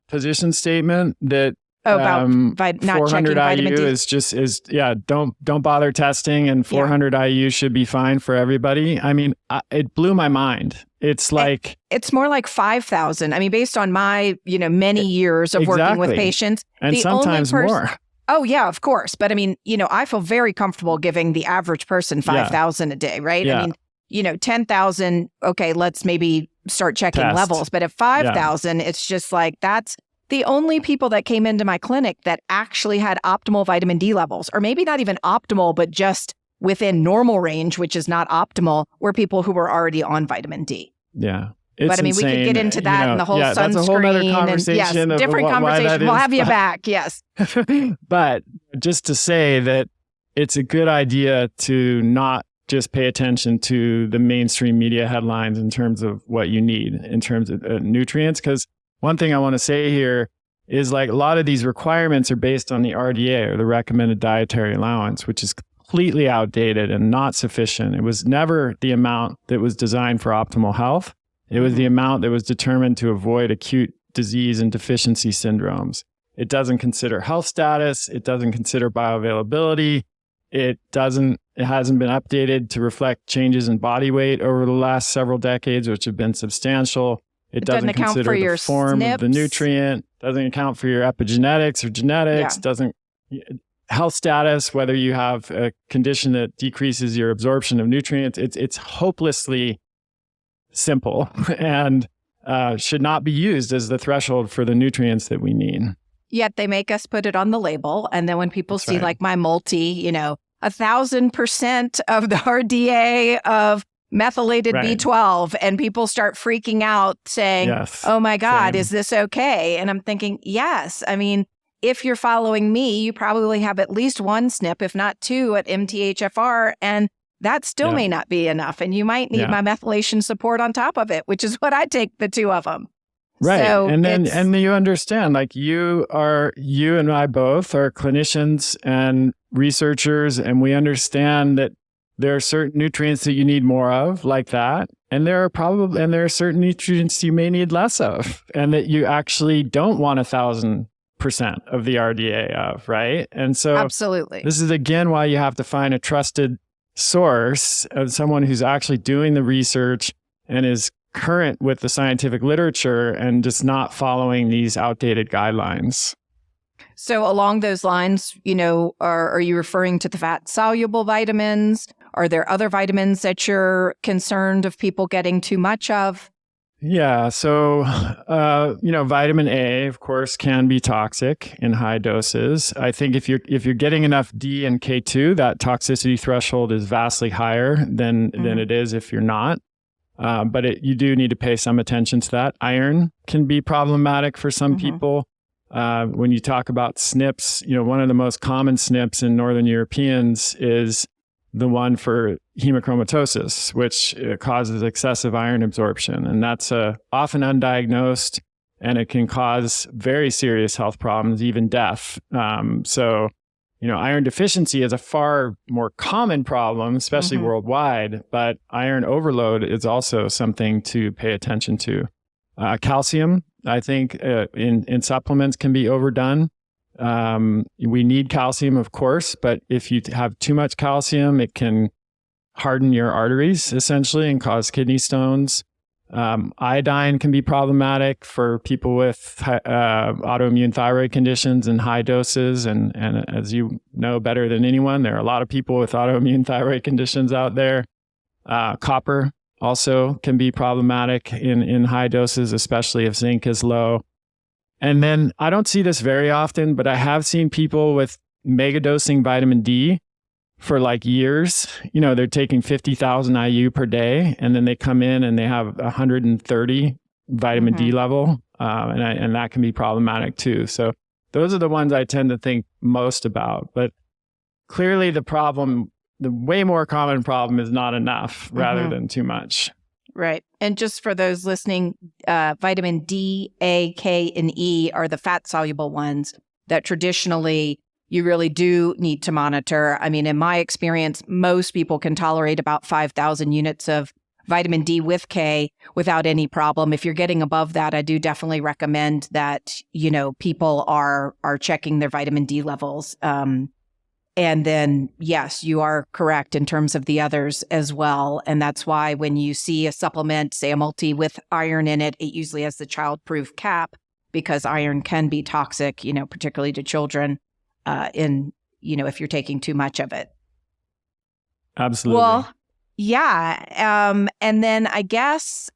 position statement that about not 400 checking vitamin D? is don't bother testing, and 400 IU should be fine for everybody. It blew my mind. It's like it's more like 5,000. Based on my many years of working with patients, and sometimes more. Oh yeah, of course. But I feel very comfortable giving the average person 5,000 a day, right? Yeah. 10,000. Okay, let's maybe start checking levels. But at 5,000, it's just like that's the only people that came into my clinic that actually had optimal vitamin D levels, or maybe not even optimal, but just within normal range, which is not optimal, were people who were already on vitamin D. Yeah. But we could get into that and the whole sunscreen. That's a whole other conversation. Different conversation. We'll have you back. Yes. But just to say that it's a good idea to not just pay attention to the mainstream media headlines in terms of what you need in terms of nutrients, because one thing I want to say here is a lot of these requirements are based on the RDA, or the recommended dietary allowance, which is completely outdated and not sufficient. It was never the amount that was designed for optimal health. It was the amount that was determined to avoid acute disease and deficiency syndromes. It doesn't consider health status. It doesn't consider bioavailability. It hasn't been updated to reflect changes in body weight over the last several decades, which have been substantial. It doesn't consider the form of the nutrient, doesn't account for your epigenetics or genetics, doesn't health status, whether you have a condition that decreases your absorption of nutrients. It's hopelessly simple and should not be used as the threshold for the nutrients that we need. Yet they make us put it on the label. And then when people see like my multi, 1,000% of the RDA of methylated B12, and people start freaking out saying, oh my God, is this okay? And I'm thinking, yes. If you're following me, you probably have at least one SNP, if not 2 at MTHFR, and that still may not be enough. And you might need my methylation support on top of it, which is what I take the 2 of them. Right. So and you understand, you and I both are clinicians and researchers, and we understand that there are certain nutrients that you need more of, like that. And there are certain nutrients you may need less of, and that you actually don't want 1,000% of the RDA of, right? And so absolutely, this is again why you have to find a trusted source of someone who's actually doing the research and is current with the scientific literature and just not following these outdated guidelines. So along those lines, are you referring to the fat-soluble vitamins? Are there other vitamins that you're concerned of people getting too much of? Yeah. So, vitamin A, of course, can be toxic in high doses. I think if you're getting enough D and K2, that toxicity threshold is vastly higher than it is if you're not. But you do need to pay some attention to that. Iron can be problematic for some people. When you talk about SNPs, one of the most common SNPs in Northern Europeans is the one for hemochromatosis, which causes excessive iron absorption. And that's often undiagnosed and it can cause very serious health problems, even death. So, iron deficiency is a far more common problem, especially worldwide, but iron overload is also something to pay attention to. Calcium, I think, in supplements can be overdone. We need calcium, of course, but if you have too much calcium, it can harden your arteries essentially and cause kidney stones. Iodine can be problematic for people with autoimmune thyroid conditions in high doses. And as you know better than anyone, there are a lot of people with autoimmune thyroid conditions out there. Copper also can be problematic in high doses, especially if zinc is low. And then I don't see this very often, but I have seen people with megadosing vitamin D for like years. They're taking 50,000 IU per day, and then they come in and they have 130 vitamin D level, and that can be problematic too. So those are the ones I tend to think most about. But clearly the way more common problem is not enough rather than too much. Right. And just for those listening, vitamin D, A, K, and E are the fat-soluble ones that traditionally you really do need to monitor. I mean, in my experience, most people can tolerate about 5,000 units of vitamin D with K without any problem. If you're getting above that, I do definitely recommend that, people are checking their vitamin D levels. And then, yes, you are correct in terms of the others as well. And that's why when you see a supplement, say a multi with iron in it, it usually has the child-proof cap because iron can be toxic, particularly to children if you're taking too much of it. Absolutely. Well, yeah. And then I guess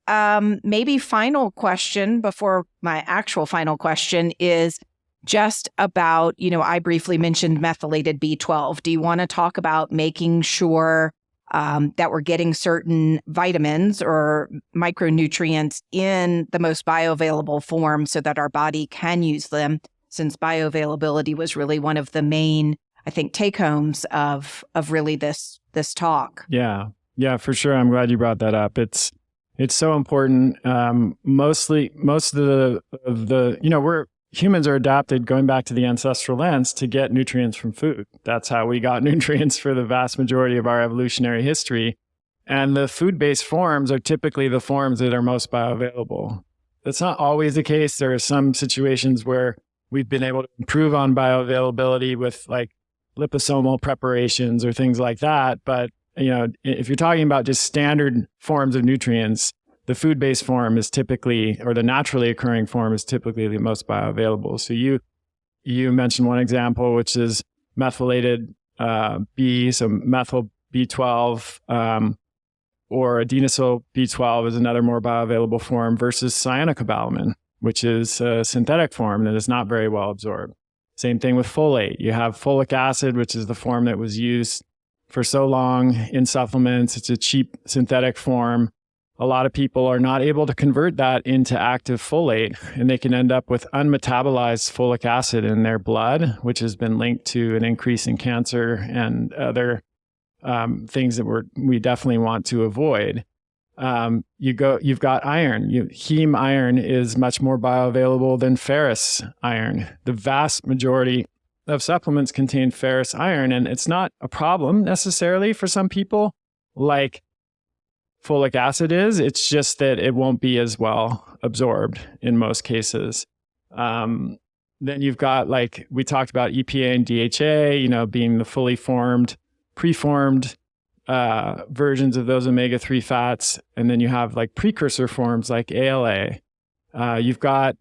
maybe final question before my actual final question is just about, I briefly mentioned methylated B12. Do you want to talk about making sure that we're getting certain vitamins or micronutrients in the most bioavailable form so that our body can use them, since bioavailability was really one of the main, I think, take-homes of really this talk? Yeah, for sure. I'm glad you brought that up. It's so important. Most of the humans are adapted, going back to the ancestral lens, to get nutrients from food. That's how we got nutrients for the vast majority of our evolutionary history. And the food-based forms are typically the forms that are most bioavailable. That's not always the case. There are some situations where we've been able to improve on bioavailability with like liposomal preparations or things like that. But, if you're talking about just standard forms of nutrients, the food-based form is typically, or the naturally occurring form is typically the most bioavailable. So you mentioned one example, which is methylated B, so methyl B12, or adenosyl B12 is another more bioavailable form, versus cyanocobalamin, which is a synthetic form that is not very well absorbed. Same thing with folate. You have folic acid, which is the form that was used for so long in supplements. It's a cheap synthetic form. A lot of people are not able to convert that into active folate, and they can end up with unmetabolized folic acid in their blood, which has been linked to an increase in cancer and other things that we definitely want to avoid. You've got iron. Heme iron is much more bioavailable than ferrous iron. The vast majority of supplements contain ferrous iron, and it's not a problem necessarily for some people, like folic acid is. It's just that it won't be as well absorbed in most cases. Then you've got, like we talked about, EPA and DHA, being the fully formed, preformed versions of those omega-3 fats. And then you have like precursor forms like ALA. You've got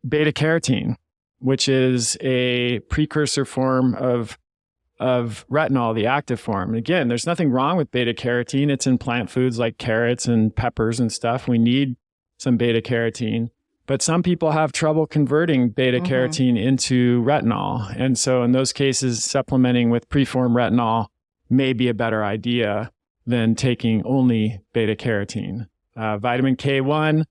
beta carotene, which is a precursor form of retinol, the active form. Again, there's nothing wrong with beta carotene. It's in plant foods like carrots and peppers and stuff. We need some beta carotene. But some people have trouble converting beta carotene into retinol. And so in those cases, supplementing with preformed retinol may be a better idea than taking only beta carotene. Vitamin K1,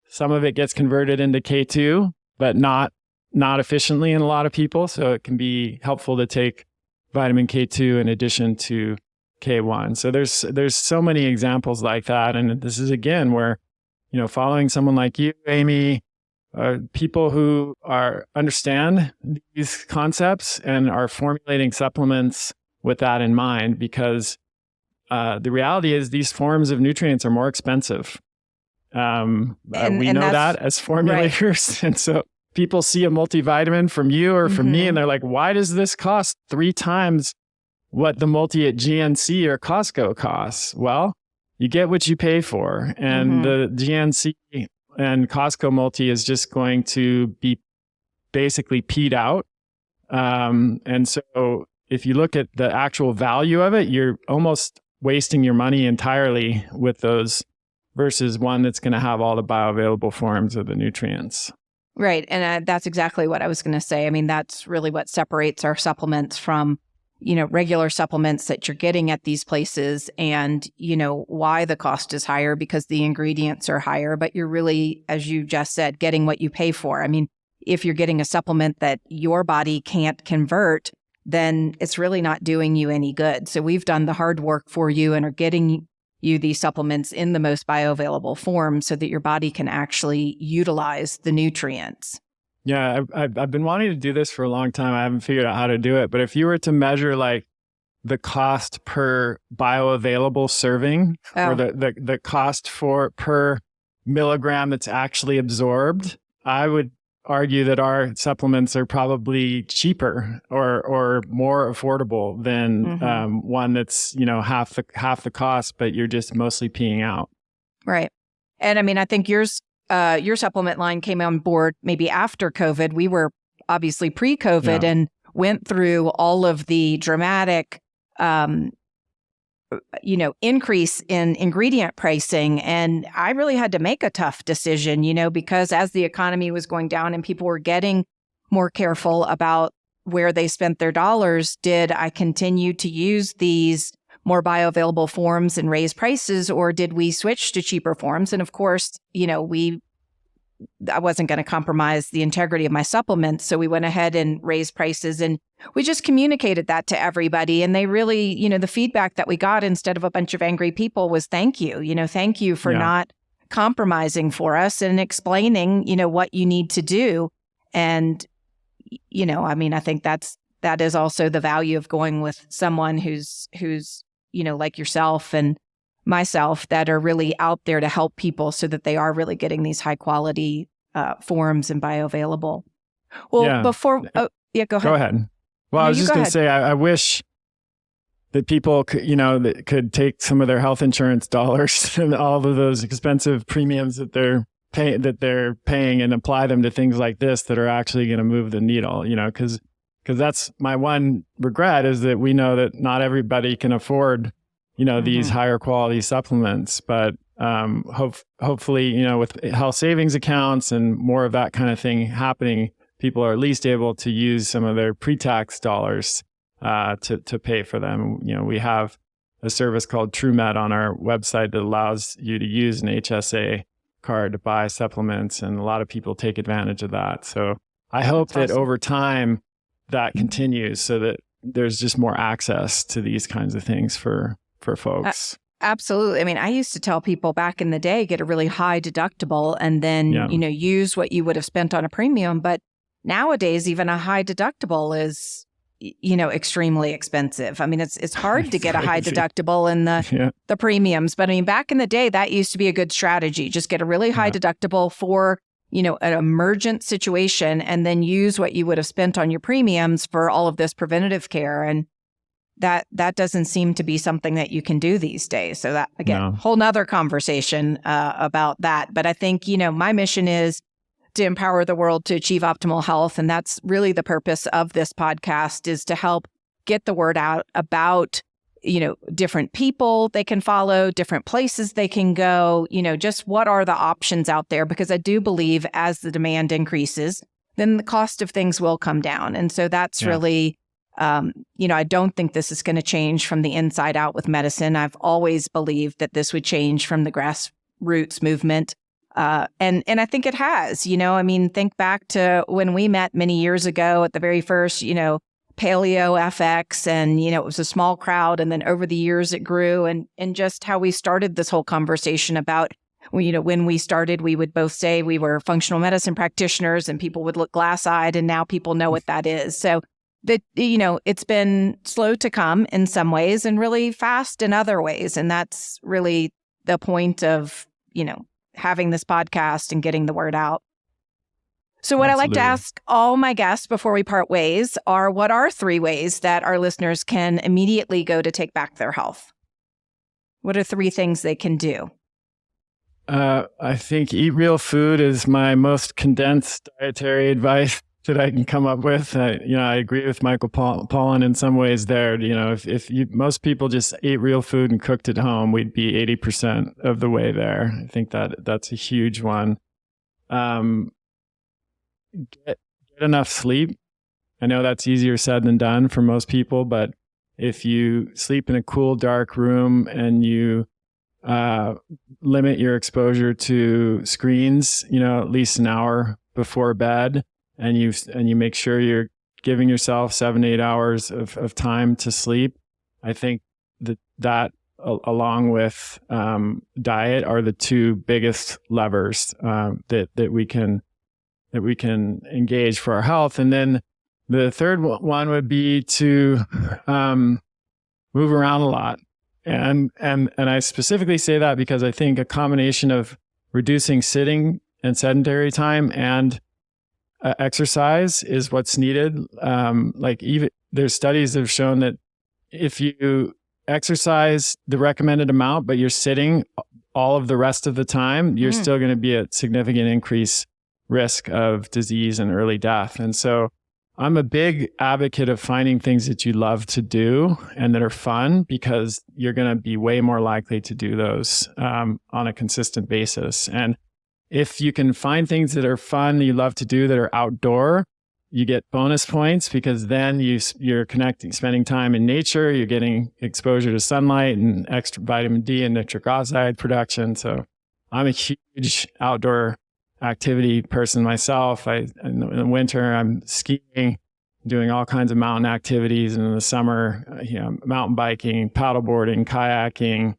some of it gets converted into K2, but not efficiently in a lot of people. So it can be helpful to take vitamin K2 in addition to K1. So there's so many examples like that. And this is, again, where, following someone like you, Amy, people who understand these concepts and are formulating supplements with that in mind, because the reality is these forms of nutrients are more expensive. We know that as formulators. Right. And so people see a multivitamin from you or from me, and they're like, why does this cost 3 times what the multi at GNC or Costco costs? Well, you get what you pay for. And the GNC and Costco multi is just going to be basically peed out. And so if you look at the actual value of it, you're almost wasting your money entirely with those versus one that's going to have all the bioavailable forms of the nutrients. Right. And that's exactly what I was going to say. I mean, that's really what separates our supplements from, regular supplements that you're getting at these places, and, why the cost is higher, because the ingredients are higher, but you're really, as you just said, getting what you pay for. I mean, if you're getting a supplement that your body can't convert, then it's really not doing you any good. So we've done the hard work for you and are getting you these supplements in the most bioavailable form so that your body can actually utilize the nutrients. Yeah, I've been wanting to do this for a long time. I haven't figured out how to do it. But if you were to measure like the cost per bioavailable serving or the cost per milligram that's actually absorbed, I would argue that our supplements are probably cheaper or more affordable than one that's half the cost, but you're just mostly peeing out. Right. And I mean, I think your supplement line came on board maybe after COVID. We were obviously pre-COVID and went through all of the dramatic increase in ingredient pricing. And I really had to make a tough decision, because as the economy was going down and people were getting more careful about where they spent their dollars, did I continue to use these more bioavailable forms and raise prices, or did we switch to cheaper forms? And of course, I wasn't going to compromise the integrity of my supplements. So we went ahead and raised prices, and we just communicated that to everybody. And they really, the feedback that we got instead of a bunch of angry people was thank you. Thank you for not compromising for us and explaining, what you need to do. And, I think that is also the value of going with someone who's, like yourself and myself, that are really out there to help people so that they are really getting these high quality forms and bioavailable. Well, before, go ahead. Go ahead. Well, I was just going to say, I wish that people could, that could take some of their health insurance dollars and all of those expensive premiums that they're paying and apply them to things like this that are actually going to move the needle, because that's my one regret, is that we know that not everybody can afford, these higher quality supplements, but hopefully, with health savings accounts and more of that kind of thing happening, people are at least able to use some of their pre-tax dollars to pay for them. We have a service called TrueMed on our website that allows you to use an HSA card to buy supplements, and a lot of people take advantage of that. So I hope that over time that continues, so that there's just more access to these kinds of things for folks. Absolutely. I mean, I used to tell people back in the day, get a really high deductible and then, use what you would have spent on a premium. But nowadays, even a high deductible is, extremely expensive. I mean, it's hard to get a high deductible in the premiums. But I mean, back in the day, that used to be a good strategy. Just get a really high deductible for, an emergent situation, and then use what you would have spent on your premiums for all of this preventative care. And that doesn't seem to be something that you can do these days. So that, again, whole nother conversation about that. But I think, my mission is to empower the world to achieve optimal health. And that's really the purpose of this podcast, is to help get the word out about, different people they can follow, different places they can go, just what are the options out there? Because I do believe as the demand increases, then the cost of things will come down. And so that's really, I don't think this is going to change from the inside out with medicine. I've always believed that this would change from the grassroots movement. And I think it has, think back to when we met many years ago at the very first, Paleo FX, and, it was a small crowd. And then over the years it grew, and just how we started this whole conversation about When we started, we would both say we were functional medicine practitioners and people would look glass-eyed, and now people know what that is. So it's been slow to come in some ways and really fast in other ways. And that's really the point of, having this podcast and getting the word out. So what Absolutely. I like to ask all my guests before we part ways are, what are 3 ways that our listeners can immediately go to take back their health? What are 3 things they can do? I think eat real food is my most condensed dietary advice that I can come up with. I agree with Michael Pollan in some ways there. If most people just ate real food and cooked at home, we'd be 80% of the way there. I think that's a huge one. Get enough sleep. I know that's easier said than done for most people, but if you sleep in a cool, dark room and you limit your exposure to screens, at least an hour before bed, and you make sure you're giving yourself 7 to 8 hours of time to sleep, I think that along with diet are the 2 biggest levers that we can engage for our health. And then the third one would be to move around a lot. And I specifically say that because I think a combination of reducing sitting and sedentary time and exercise is what's needed. Even there's studies that have shown that if you exercise the recommended amount, but you're sitting all of the rest of the time, you're still going to be at significant increased risk of disease and early death. And so I'm a big advocate of finding things that you love to do and that are fun, because you're going to be way more likely to do those on a consistent basis. And if you can find things that are fun, that you love to do, that are outdoor, you get bonus points, because then you're spending time in nature, you're getting exposure to sunlight and extra vitamin D and nitric oxide production. So I'm a huge outdoor activity person myself. In the winter, I'm skiing, doing all kinds of mountain activities. And in the summer, mountain biking, paddleboarding, kayaking,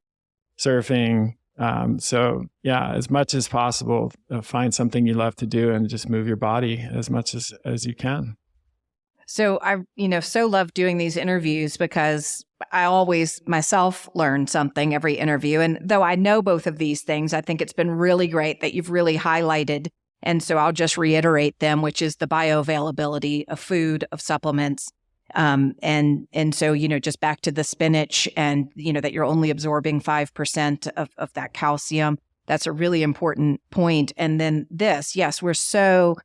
surfing. As much as possible, find something you love to do and just move your body as much as you can. So I, so love doing these interviews because I always myself learn something every interview. And though I know both of these things, I think it's been really great that you've really highlighted. And so I'll just reiterate them, which is the bioavailability of food, of supplements. And so, just back to the spinach and, that you're only absorbing 5% of that calcium. That's a really important point. And then this, yes, we're so,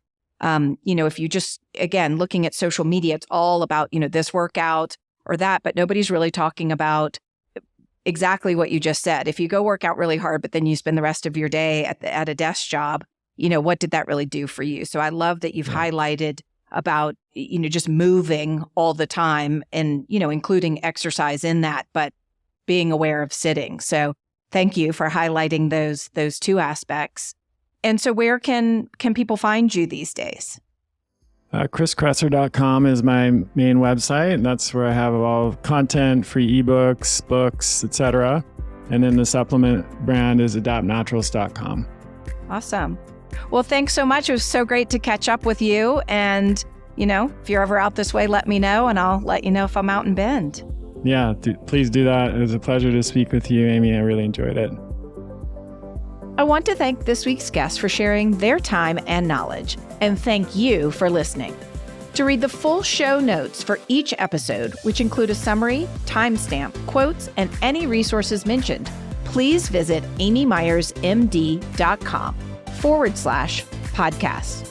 if you just, again, looking at social media, it's all about, this workout or that, but nobody's really talking about exactly what you just said. If you go work out really hard, but then you spend the rest of your day at a desk job, what did that really do for you? So I love that you've highlighted about, just moving all the time and, including exercise in that, but being aware of sitting. So thank you for highlighting those 2 aspects. And so where can people find you these days? ChrisKresser.com is my main website, and that's where I have all content, free ebooks, books, etc. And then the supplement brand is adaptnaturals.com. Awesome. Well, thanks so much. It was so great to catch up with you. And, if you're ever out this way, let me know, and I'll let you know if I'm out in Bend. Yeah, please do that. It was a pleasure to speak with you, Amy. I really enjoyed it. I want to thank this week's guests for sharing their time and knowledge, and thank you for listening. To read the full show notes for each episode, which include a summary, timestamp, quotes, and any resources mentioned, please visit amymyersmd.com/podcast.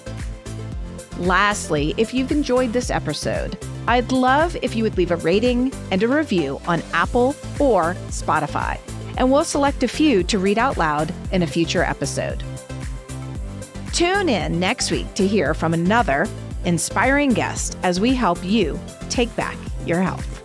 Lastly, if you've enjoyed this episode, I'd love if you would leave a rating and a review on Apple or Spotify, and we'll select a few to read out loud in a future episode. Tune in next week to hear from another inspiring guest as we help you take back your health.